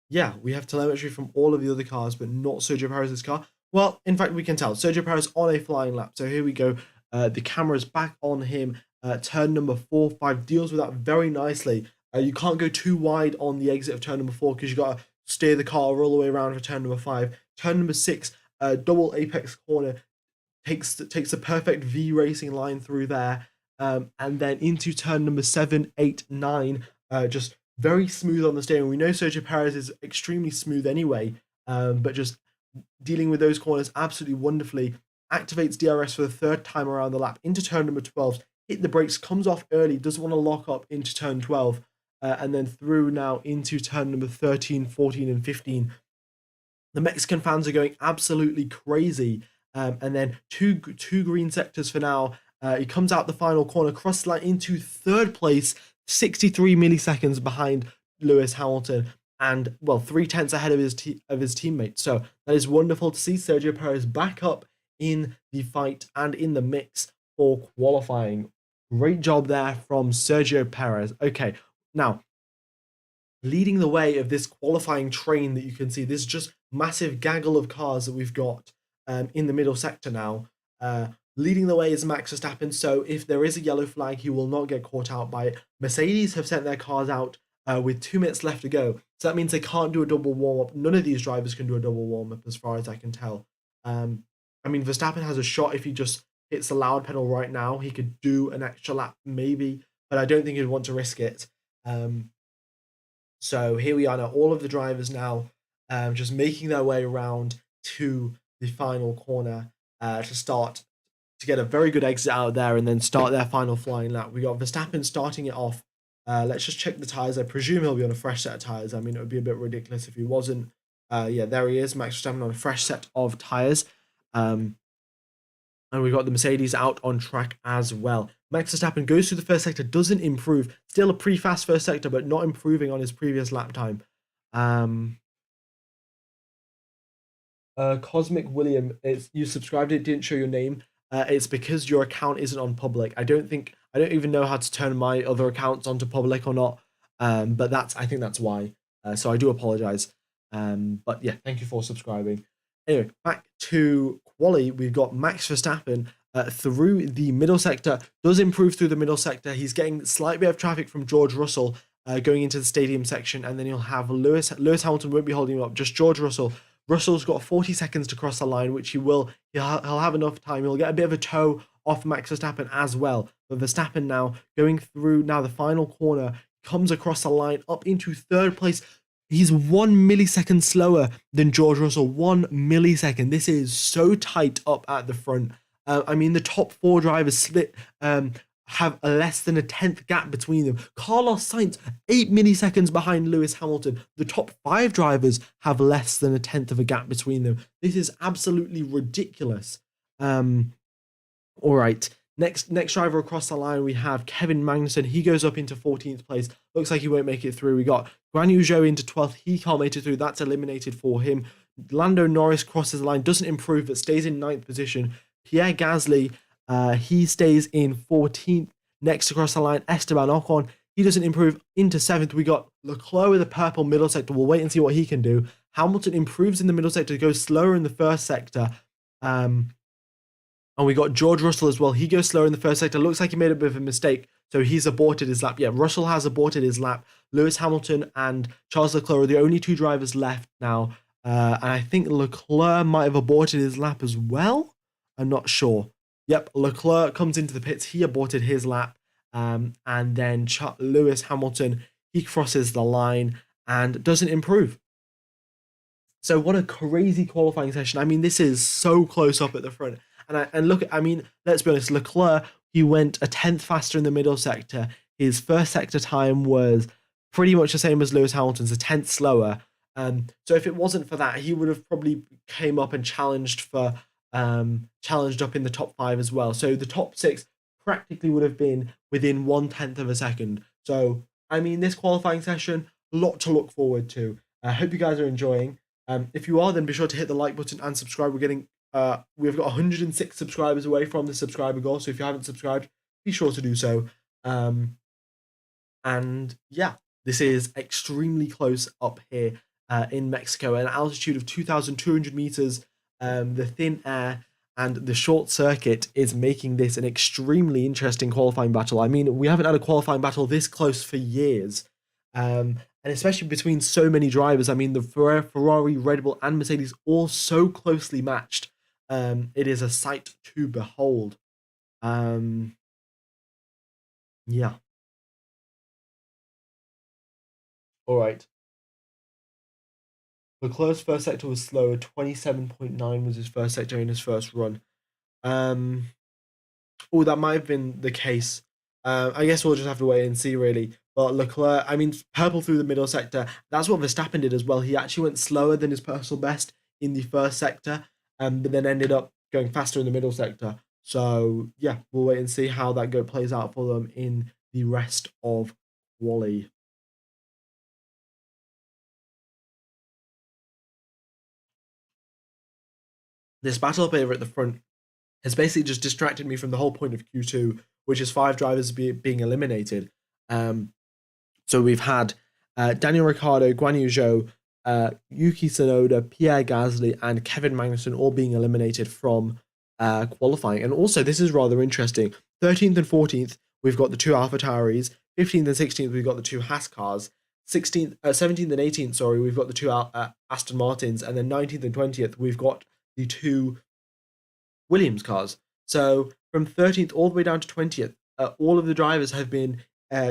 Yeah, we have telemetry from all of the other cars, but not Sergio Perez's car. Well, in fact, we can tell. Sergio Perez on a flying lap. So here we go. The camera's back on him. Turn number 4, 5 deals with that very nicely. You can't go too wide on the exit of turn number 4 because you got to steer the car all the way around for turn number 5. Turn number 6, double apex corner. Takes a perfect V racing line through there, and then into turn number 7, 8, 9, just very smooth on the steering. We know Sergio Perez is extremely smooth anyway, but just dealing with those corners absolutely wonderfully. Activates DRS for the 3rd time around the lap into turn number 12, hit the brakes, comes off early, doesn't want to lock up into turn 12, and then through now into turn number 13, 14, and 15. The Mexican fans are going absolutely crazy. And then two green sectors for now. He comes out the final corner, cross line into 3rd place, 63 milliseconds behind Lewis Hamilton, and 0.3 ahead of his teammate. So that is wonderful to see Sergio Perez back up in the fight and in the mix for qualifying. Great job there from Sergio Perez. Okay, now leading the way of this qualifying train that you can see, this just massive gaggle of cars that we've got in the middle sector now. Leading the way is Max Verstappen, so if there is a yellow flag, he will not get caught out by it. Mercedes have sent their cars out with 2 minutes left to go, so that means they can't do a double warm-up. None of these drivers can do a double warm-up as far as I can tell. I mean, Verstappen has a shot if he just hits the loud pedal right now. He could do an extra lap maybe, but I don't think he'd want to risk it. So here we are now, all of the drivers now just making their way around to the final corner to get a very good exit out there and then start their final flying lap. We got Verstappen starting it off. Let's just check the tyres. I presume he'll be on a fresh set of tyres. I mean, it would be a bit ridiculous if he wasn't. Yeah, there he is, Max Verstappen on a fresh set of tyres. And we've got the Mercedes out on track as well. Max Verstappen goes through the first sector, doesn't improve. Still a pretty fast first sector, but not improving on his previous lap time. Cosmic William, you subscribed, it didn't show your name. It's because your account isn't on public. I don't even know how to turn my other accounts onto public or not. But I think that's why. So I do apologize. But yeah, thank you for subscribing. Anyway, back to quali, we've got Max Verstappen through the middle sector, does improve through the middle sector. He's getting a slight bit of traffic from George Russell going into the stadium section, and then you'll have Lewis Hamilton won't be holding him up, just George Russell. Russell's got 40 seconds to cross the line, which he'll have enough time. He'll get a bit of a toe off Max Verstappen as well. But Verstappen now going through the final corner, comes across the line up into 3rd place. He's 1 millisecond slower than George Russell. 1 millisecond. This is so tight up at the front. I mean, the top 4 drivers have a less than a 10th gap between them. Carlos Sainz, 8 milliseconds behind Lewis Hamilton. The top 5 drivers have less than a 10th of a gap between them. This is absolutely ridiculous. All right. Next driver across the line, we have Kevin Magnussen. He goes up into 14th place. Looks like he won't make it through. We got Guan Yu Zhou into 12th. He can't make it through. That's eliminated for him. Lando Norris crosses the line, doesn't improve, but stays in 9th position. Pierre Gasly, he stays in 14th. Next across the line, Esteban Ocon. He doesn't improve into 7th. We got Leclerc with the purple middle sector. We'll wait and see what he can do. Hamilton improves in the middle sector, goes slower in the first sector. And we got George Russell as well. He goes slower in the first sector. Looks like he made a bit of a mistake. So he's aborted his lap. Yeah, Russell has aborted his lap. Lewis Hamilton and Charles Leclerc are the only two drivers left now. And I think Leclerc might have aborted his lap as well. I'm not sure. Yep, Leclerc comes into the pits. He aborted his lap. And then Lewis Hamilton, he crosses the line and doesn't improve. So what a crazy qualifying session. I mean, this is so close up at the front. And look, I mean, let's be honest, Leclerc, he went a 10th faster in the middle sector. His first sector time was pretty much the same as Lewis Hamilton's, a 10th slower. So if it wasn't for that, he would have probably came up and challenged up in the top 5 as well. So the top 6 practically would have been within 1/10 of a second. So, I mean, this qualifying session, a lot to look forward to. I hope you guys are enjoying. If you are, then be sure to hit the like button and subscribe. We've got 106 subscribers away from the subscriber goal. So if you haven't subscribed, be sure to do so. And yeah, this is extremely close up here in Mexico, an altitude of 2,200 meters. The thin air and the short circuit is making this an extremely interesting qualifying battle. I mean, we haven't had a qualifying battle this close for years. And especially between so many drivers. I mean, the Ferrari, Red Bull, and Mercedes all so closely matched. It is a sight to behold. Yeah. All right. Leclerc's first sector was slower. 27.9 was his first sector in his first run. Oh, that might have been the case. I guess we'll just have to wait and see, really. But Leclerc, I mean, purple through the middle sector. That's what Verstappen did as well. He actually went slower than his personal best in the first sector, but then ended up going faster in the middle sector. So, yeah, we'll wait and see how that plays out for them in the rest of Quali. This battle up here at the front has basically just distracted me from the whole point of Q2, which is 5 drivers being eliminated. So we've had Daniel Ricciardo, Guan Yu Zhou, Yuki Tsunoda, Pierre Gasly, and Kevin Magnussen all being eliminated from qualifying. And also, this is rather interesting. 13th and 14th, we've got the 2 AlphaTauris. 15th and 16th, we've got the 2 Haas cars. 17th and 18th, sorry, we've got the 2 Aston Martins. And then 19th and 20th, we've got the 2 Williams cars. So from 13th all the way down to 20th, all of the drivers have been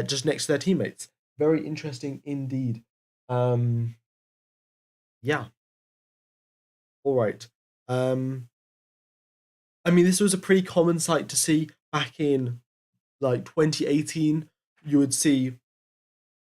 just next to their teammates. Very interesting indeed. Yeah. All right. I mean, this was a pretty common sight to see back in like 2018. You would see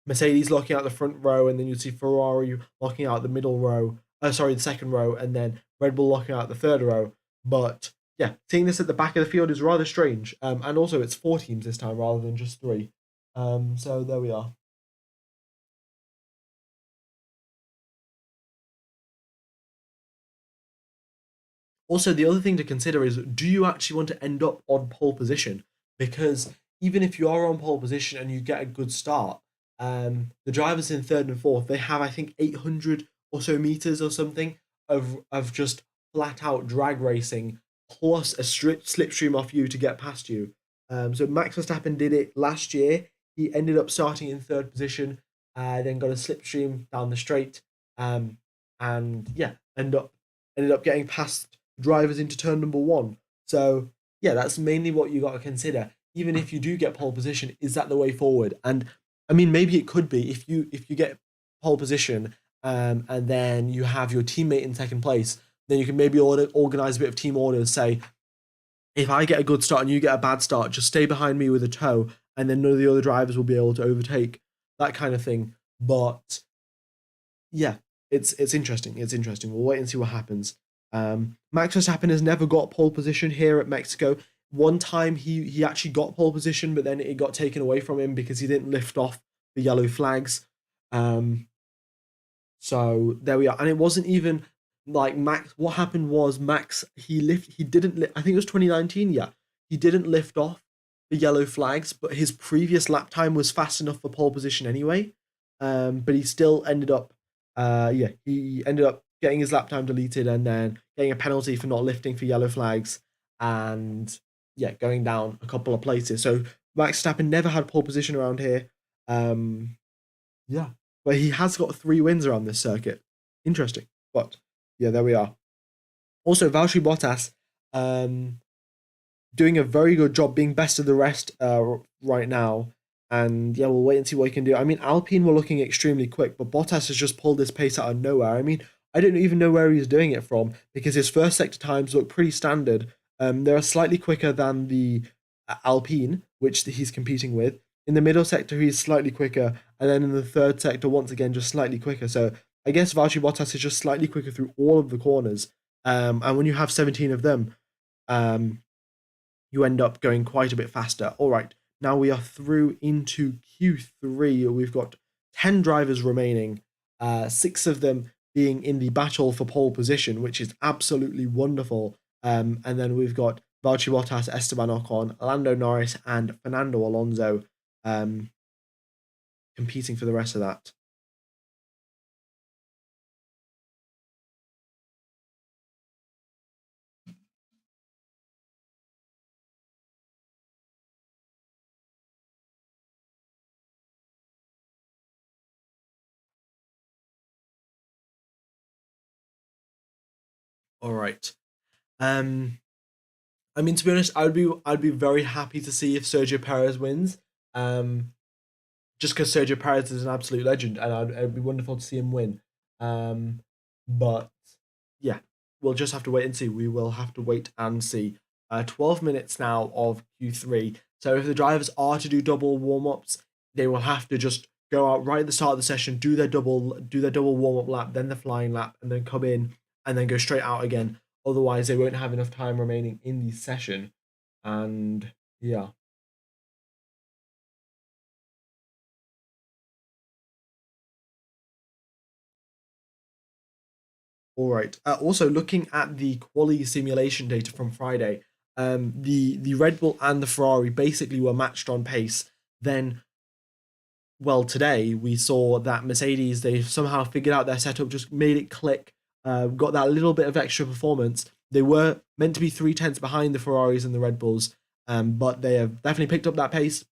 Mercedes locking out the front row, and then you'd see Ferrari locking out the middle row. The second row, and then Red Bull locking out the third row. But yeah, seeing this at the back of the field is rather strange. And also, it's 4 teams this time rather than just 3. So there we are. Also, the other thing to consider is, do you actually want to end up on pole position? Because even if you are on pole position and you get a good start, the drivers in 3rd and 4th, they have, I think, 800 or so meters or something of just flat out drag racing, plus a slipstream off you to get past you. So Max Verstappen did it last year. He ended up starting in 3rd position, then got a slipstream down the straight, and yeah, ended up getting past drivers into turn number 1. So yeah, that's mainly what you got to consider. Even if you do get pole position, is that the way forward? And I mean, maybe it could be if you get pole position, and then you have your teammate in 2nd place, then you can maybe organize a bit of team orders. Say, if I get a good start and you get a bad start, just stay behind me with a tow, and then none of the other drivers will be able to overtake, that kind of thing. But yeah, it's interesting. It's interesting. We'll wait and see what happens. Max Verstappen has never got pole position here at Mexico. One time he actually got pole position, but then it got taken away from him because he didn't lift off the yellow flags. So there we are. And it wasn't even like Max. What happened was Max, he didn't I think it was 2019, yeah. He didn't lift off the yellow flags, but his previous lap time was fast enough for pole position anyway. But he still ended up he ended up getting his lap time deleted and then getting a penalty for not lifting for yellow flags. and yeah, going down a couple of places. So Max Verstappen never had pole position around here. Yeah, but he has got 3 wins around this circuit. Interesting, but yeah, there we are. Also, Valtteri Bottas doing a very good job being best of the rest right now. And yeah, we'll wait and see what he can do. I mean, Alpine were looking extremely quick, but Bottas has just pulled this pace out of nowhere. I mean, I don't even know where he's doing it from because his first sector times look pretty standard. They're slightly quicker than the Alpine, which he's competing with. In the middle sector, he's slightly quicker. And then in the third sector, once again, just slightly quicker. So I guess Valtteri Bottas is just slightly quicker through all of the corners. And when you have 17 of them, you end up going quite a bit faster. All right, now we are through into Q3. We've got 10 drivers remaining, 6 of them being in the battle for pole position, which is absolutely wonderful. And then we've got Valtteri Bottas, Esteban Ocon, Lando Norris, and Fernando Alonso competing for the rest of that. All right. I mean, to be honest, I'd be very happy to see if Sergio Perez wins. Just because Sergio Perez is an absolute legend, and it'd be wonderful to see him win. But yeah, we'll just have to wait and see. We will have to wait and see. 12 minutes now of Q3. So if the drivers are to do double warm-ups, they will have to just go out right at the start of the session, do their double warm-up lap, then the flying lap, and then come in and then go straight out again. Otherwise, they won't have enough time remaining in the session. And yeah. All right. Also, looking at the quali simulation data from Friday, the Red Bull and the Ferrari basically were matched on pace. Then, well, today we saw that Mercedes, they somehow figured out their setup, just made it click, got that little bit of extra performance. They were meant to be 3/10 behind the Ferraris and the Red Bulls, but they have definitely picked up that pace,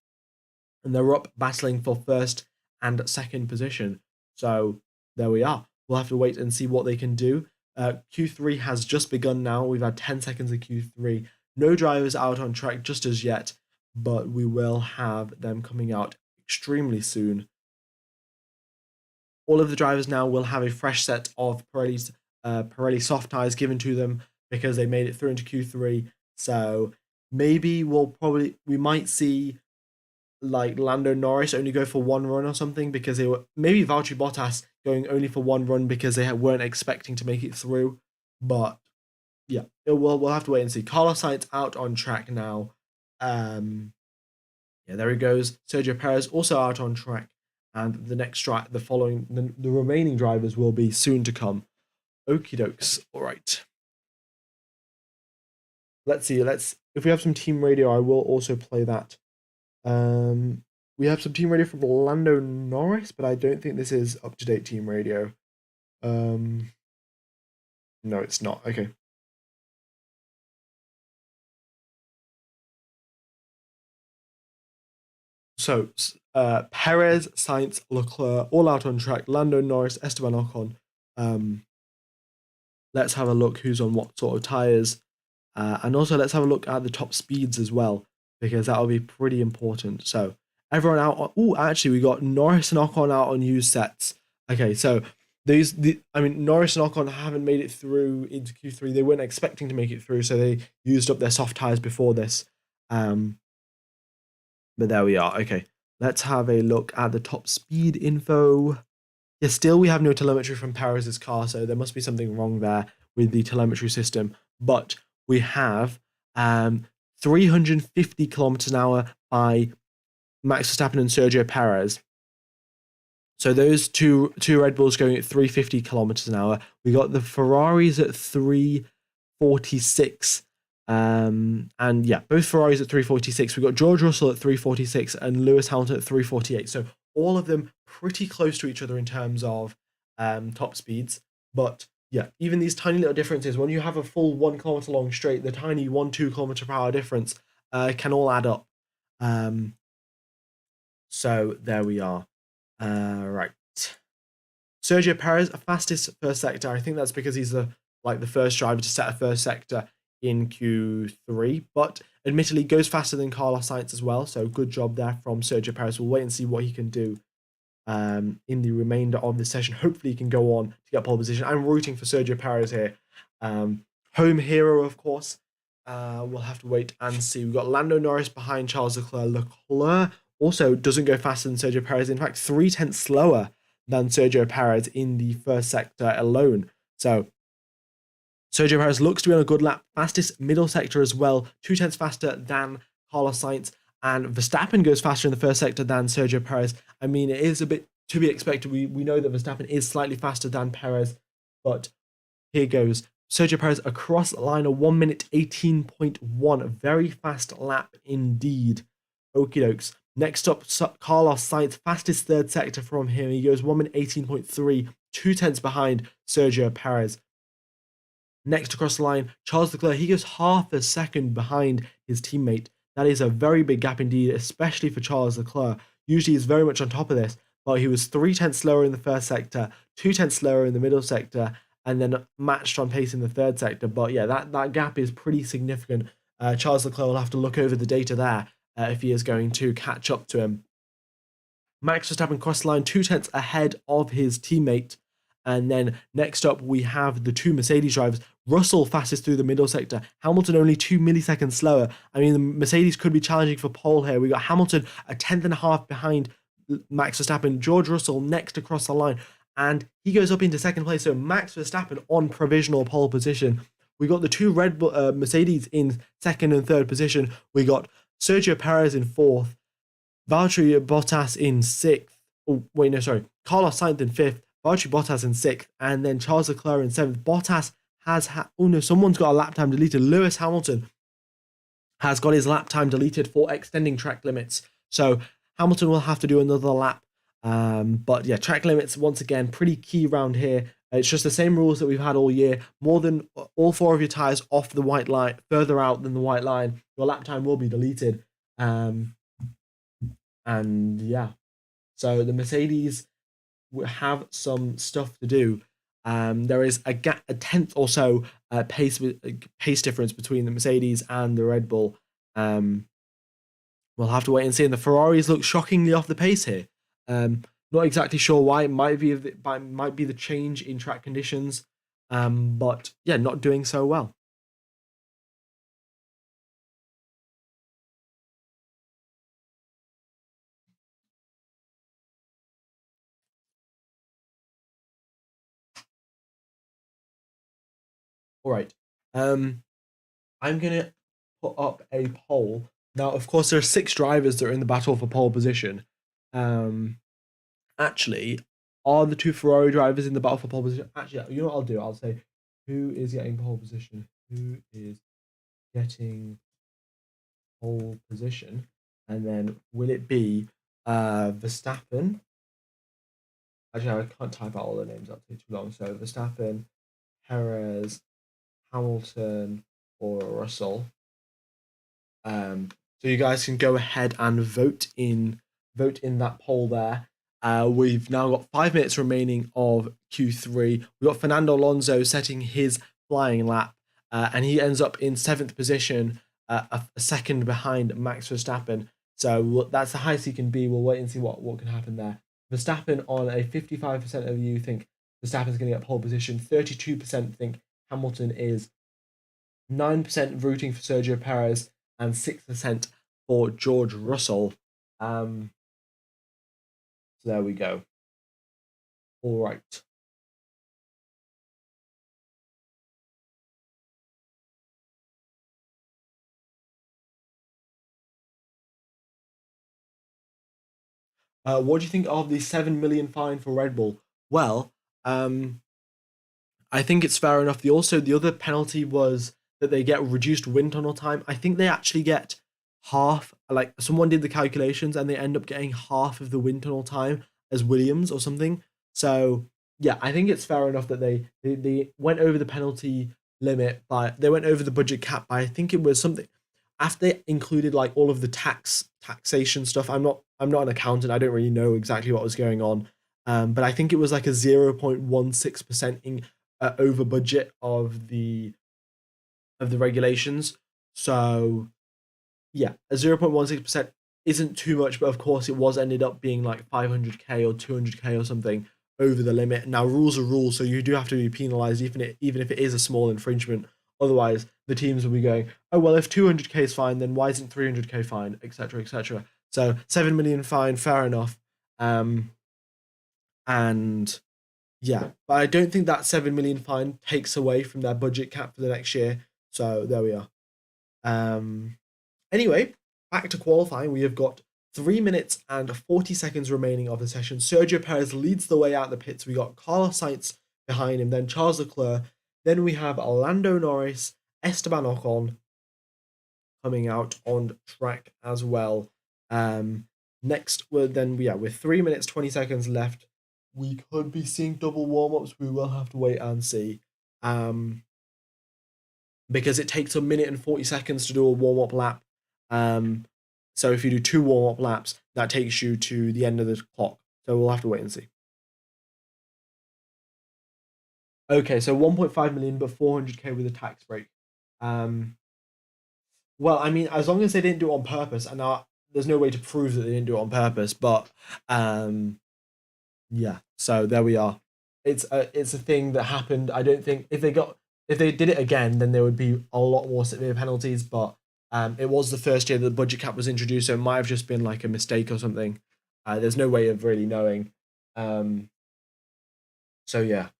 and they're up battling for first and second position. So there we are. We'll have to wait and see what they can do. Q3 has just begun now. We've had 10 seconds of Q3. No drivers out on track just as yet, but we will have them coming out extremely soon. All of the drivers now will have a fresh set of Pirelli soft tires given to them because they made it through into Q3. So maybe we might see like Lando Norris only go for 1 run or something, because they were, maybe Valtteri Bottas going only for 1 run because they weren't expecting to make it through. But yeah, we'll have to wait and see. Carlos Sainz out on track now. Yeah, there he goes. Sergio Perez also out on track, and the remaining drivers will be soon to come. Okie dokes. All right. Let's see. If we have some team radio, I will also play that. We have some team radio from Lando Norris, but I don't think this is up-to-date team radio. No, it's not. Okay. So, Perez, Sainz, Leclerc, all out on track. Lando Norris, Esteban Ocon. Let's have a look who's on what sort of tires. And also let's have a look at the top speeds as well, because that'll be pretty important. So everyone out. Actually, we got Norris and Ocon out on used sets. Okay, so Norris and Ocon haven't made it through into Q3. They weren't expecting to make it through, so they used up their soft tires before this. But there we are. Okay, let's have a look at the top speed info. Yeah, still we have no telemetry from Perez's car, so there must be something wrong there with the telemetry system. But we have 350 kilometers an hour by Max Verstappen and Sergio Perez. So those two Red Bulls going at 350 kilometers an hour. We got the Ferraris at 346. And yeah, both Ferraris at 346. We got George Russell at 346 and Lewis Hamilton at 348. So all of them pretty close to each other in terms of top speeds. But yeah, even these tiny little differences, when you have a full 1 kilometer long straight, the tiny 1-2 kilometer per hour difference can all add up. So there we are. Right. Sergio Perez, fastest first sector. I think that's because he's the first driver to set a first sector in Q3, but admittedly goes faster than Carlos Sainz as well. So good job there from Sergio Perez. We'll wait and see what he can do in the remainder of the session. Hopefully he can go on to get pole position. I'm rooting for Sergio Perez here. Home hero, of course. We'll have to wait and see. We've got Lando Norris behind Charles Leclerc. Leclerc also doesn't go faster than Sergio Perez. In fact, 3/10 slower than Sergio Perez in the first sector alone. So Sergio Perez looks to be on a good lap. Fastest middle sector as well. 2/10 faster than Carlos Sainz. And Verstappen goes faster in the first sector than Sergio Perez. I mean, it is a bit to be expected. We know that Verstappen is slightly faster than Perez, but here goes. Sergio Perez across the line, a 1 minute 18.1. A very fast lap indeed. Okie dokes. Next up, Carlos Sainz, fastest third sector from him. He goes 1 minute 18.3, 2/10 behind Sergio Perez. Next across the line, Charles Leclerc, he goes half a second behind his teammate. That is a very big gap indeed, especially for Charles Leclerc. Usually he's very much on top of this, but he was 3/10 slower in the first sector, 2/10 slower in the middle sector, and then matched on pace in the third sector. But yeah, that gap is pretty significant. Charles Leclerc will have to look over the data there if he is going to catch up to him. Max Verstappen crossed the line 2/10 ahead of his teammate. And then next up, we have the two Mercedes drivers. Russell fastest through the middle sector. Hamilton only 2 milliseconds slower. I mean, the Mercedes could be challenging for pole here. We got Hamilton a 10th.5 behind Max Verstappen. George Russell next across the line. And he goes up into second place. So Max Verstappen on provisional pole position. We got the two Red Bull Mercedes in second and third position. We got Sergio Perez in fourth. Valtteri Bottas in sixth. Oh, wait, no, sorry. Carlos Sainz in fifth. Valtteri Bottas in sixth, and then Charles Leclerc in seventh. Bottas has someone's got a lap time deleted. Lewis Hamilton has got his lap time deleted for extending track limits. So Hamilton will have to do another lap. But yeah, track limits, once again, pretty key round here. It's just the same rules that we've had all year. More than all four of your tyres off the white line, further out than the white line, your lap time will be deleted. And yeah, so the Mercedes have some stuff to do. There is a 10th or so pace difference between the Mercedes and the Red Bull. We'll have to wait and see. And the Ferraris look shockingly off the pace here. Not exactly sure why. It might be the change in track conditions, but yeah, not doing so well. All right. I'm gonna put up a poll now. Of course, there are 6 drivers that are in the battle for pole position. Actually, are the 2 Ferrari drivers in the battle for pole position? Actually, you know what I'll do? I'll say, who is getting pole position? Who is getting pole position? And then will it be Verstappen? Actually, I can't type out all the names. That'll take too long. So Verstappen, Perez, Hamilton, or Russell. So you guys can go ahead and vote in that poll there. We've now got 5 minutes remaining of Q3. We've got Fernando Alonso setting his flying lap, and he ends up in 7th position, a second behind Max Verstappen. So that's the highest he can be. We'll wait and see what can happen there. Verstappen on a 55% of you think Verstappen's going to get pole position. 32% think Hamilton is. 9% rooting for Sergio Perez, and 6% for George Russell. So there we go. All right. What do you think of the 7 million fine for Red Bull? Well, I think it's fair enough. The other penalty was that they get reduced wind tunnel time. I think they actually get half. Like, someone did the calculations and they end up getting half of the wind tunnel time as Williams or something. So yeah, I think it's fair enough that they went over the penalty limit they went over the budget cap by, I think it was something after they included like all of the taxation stuff. I'm not an accountant. I don't really know exactly what was going on. But I think it was like a 0.16% over budget of the regulations. So yeah, a 0.16% isn't too much, but of course it was ended up being like 500k or 200k or something over the limit. Now rules are rules, so you do have to be penalized even if it is a small infringement. Otherwise, the teams will be going, oh well, if 200k is fine, then why isn't 300k fine, etc., etc. So 7 million fine, fair enough. And yeah, but I don't think that 7 million fine takes away from their budget cap for the next year. So there we are. Anyway, back to qualifying. We have got 3 minutes and 40 seconds remaining of the session. Sergio Perez leads the way out the pits. We got Carlos Sainz behind him, then Charles Leclerc. Then we have Lando Norris, Esteban Ocon coming out on track as well. Next, with 3 minutes 20 seconds left, we could be seeing double warm-ups. We will have to wait and see. Because it takes 1 minute and 40 seconds to do a warm-up lap. So if you do 2 warm-up laps, that takes you to the end of the clock. So we'll have to wait and see. Okay, so 1.5 million, but 400k with a tax break. Well, I mean, as long as they didn't do it on purpose, and there's no way to prove that they didn't do it on purpose, but yeah, so there we are. It's a thing that happened. I don't think if they did it again, then there would be a lot more severe penalties, but it was the first year that the budget cap was introduced, so it might have just been like a mistake or something. There's no way of really knowing. So yeah.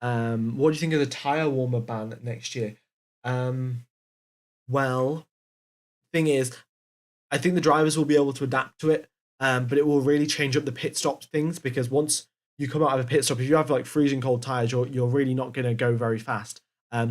What do you think of the tire warmer ban next year? Well, thing is, I think the drivers will be able to adapt to it, but it will really change up the pit stop things, because once you come out of a pit stop, if you have like freezing cold tires, you're really not going to go very fast.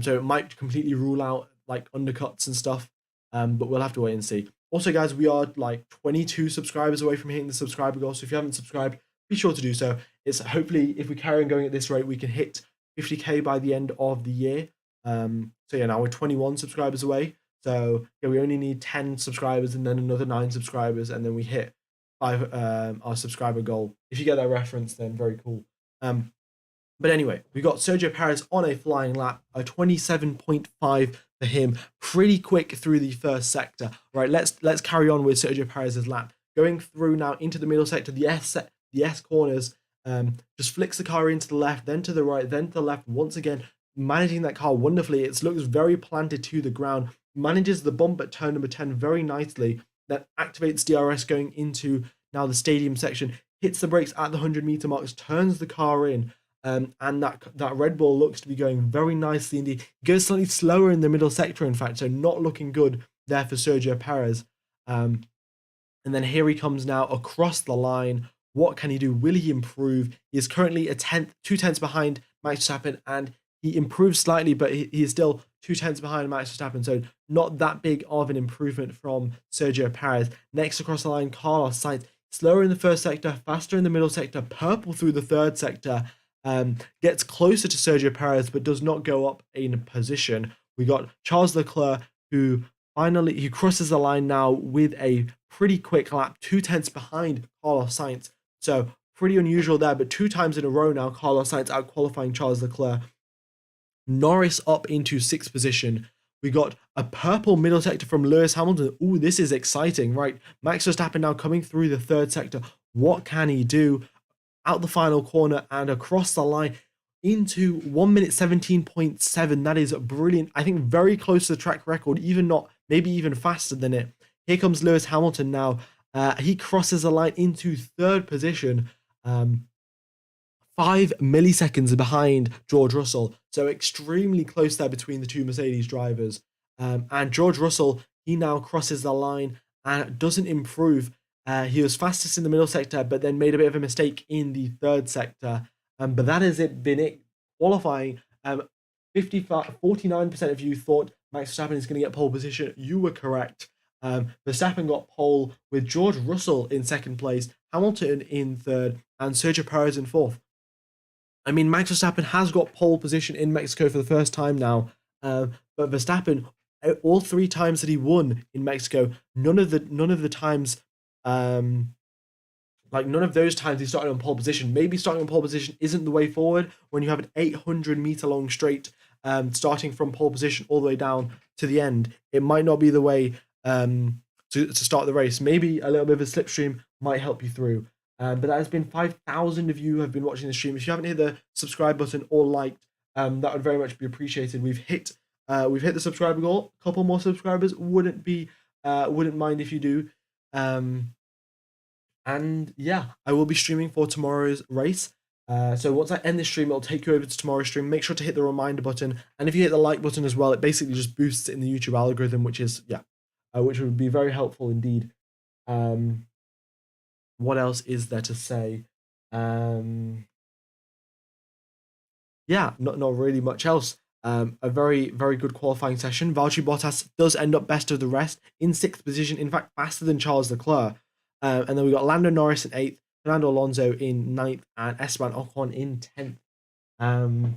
So it might completely rule out like undercuts and stuff, but we'll have to wait and see. Also, guys, we are like 22 subscribers away from hitting the subscriber goal, so if you haven't subscribed, be sure to do so. It's hopefully, if we carry on going at this rate, we can hit 50k by the end of the year. So yeah, now we're 21 subscribers away. So yeah, we only need 10 subscribers and then another 9 subscribers, and then we hit our subscriber goal. If you get that reference, then very cool. But anyway, we got Sergio Perez on a flying lap, a 27.5 for him, pretty quick through the first sector. Right, let's carry on with Sergio Perez's lap. Going through now into the middle sector, the S corners, just flicks the car into the left, then to the right, then to the left. Once again, managing that car wonderfully. It looks very planted to the ground. Manages the bump at turn number 10 very nicely. That activates DRS going into now the stadium section. Hits the brakes at the 100-meter marks, turns the car in. And that Red Bull looks to be going very nicely indeed. Goes slightly slower in the middle sector, in fact, so not looking good there for Sergio Perez. And then here he comes now across the line. What can he do? Will he improve? He is currently 2/10 behind Max Verstappen, and he improved slightly, but he is still 2/10 behind Max Verstappen, so not that big of an improvement from Sergio Perez. Next across the line, Carlos Sainz. Slower in the first sector, faster in the middle sector, purple through the third sector. Gets closer to Sergio Perez, but does not go up in position. We got Charles Leclerc, who crosses the line now with a pretty quick lap, 2/10 behind Carlos Sainz. So pretty unusual there, but 2 times in a row now, Carlos Sainz out-qualifying Charles Leclerc. Norris up into 6th position. We got a purple middle sector from Lewis Hamilton. Ooh, this is exciting, right? Max Verstappen now coming through the third sector. What can he do? Out the final corner and across the line into 1 minute 17.7. That is brilliant. I think very close to the track record, maybe even faster than it. Here comes Lewis Hamilton now. He crosses the line into 3rd position. 5 milliseconds behind George Russell. So extremely close there between the 2 Mercedes drivers. And George Russell, he now crosses the line and doesn't improve. He was fastest in the middle sector, but then made a bit of a mistake in the 3rd sector. But that has been it. Qualifying, 49% of you thought Max Verstappen is going to get pole position. You were correct. Verstappen got pole with George Russell in 2nd place, Hamilton in 3rd, and Sergio Perez in 4th. I mean, Max Verstappen has got pole position in Mexico for the first time now, but Verstappen, all 3 times that he won in Mexico, none of the times, like none of those times he started on pole position. Maybe starting on pole position isn't the way forward when you have an 800-meter long straight, starting from pole position all the way down to the end. It might not be the way to start the race. Maybe a little bit of a slipstream might help you through. But that has been 5,000 of you who have been watching the stream. If you haven't hit the subscribe button or liked, that would very much be appreciated. We've hit the subscriber goal. A couple more subscribers wouldn't mind if you do. And yeah, I will be streaming for tomorrow's race. So once I end this stream, it'll take you over to tomorrow's stream. Make sure to hit the reminder button, and if you hit the like button as well, it basically just boosts it in the YouTube algorithm, which would be very helpful indeed. What else is there to say? Yeah, not really much else. A very, very good qualifying session. Valtteri Bottas does end up best of the rest in 6th position, in fact, faster than Charles Leclerc. And then we got Lando Norris in 8th, Fernando Alonso in 9th, and Esteban Ocon in 10th.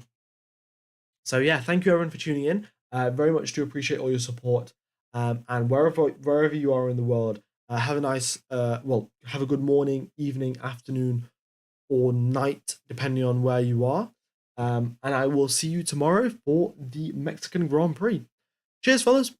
So yeah, thank you everyone for tuning in. Very much do appreciate all your support. And wherever you are in the world, have a nice, have a good morning, evening, afternoon, or night, depending on where you are. And I will see you tomorrow for the Mexican Grand Prix. Cheers, fellas.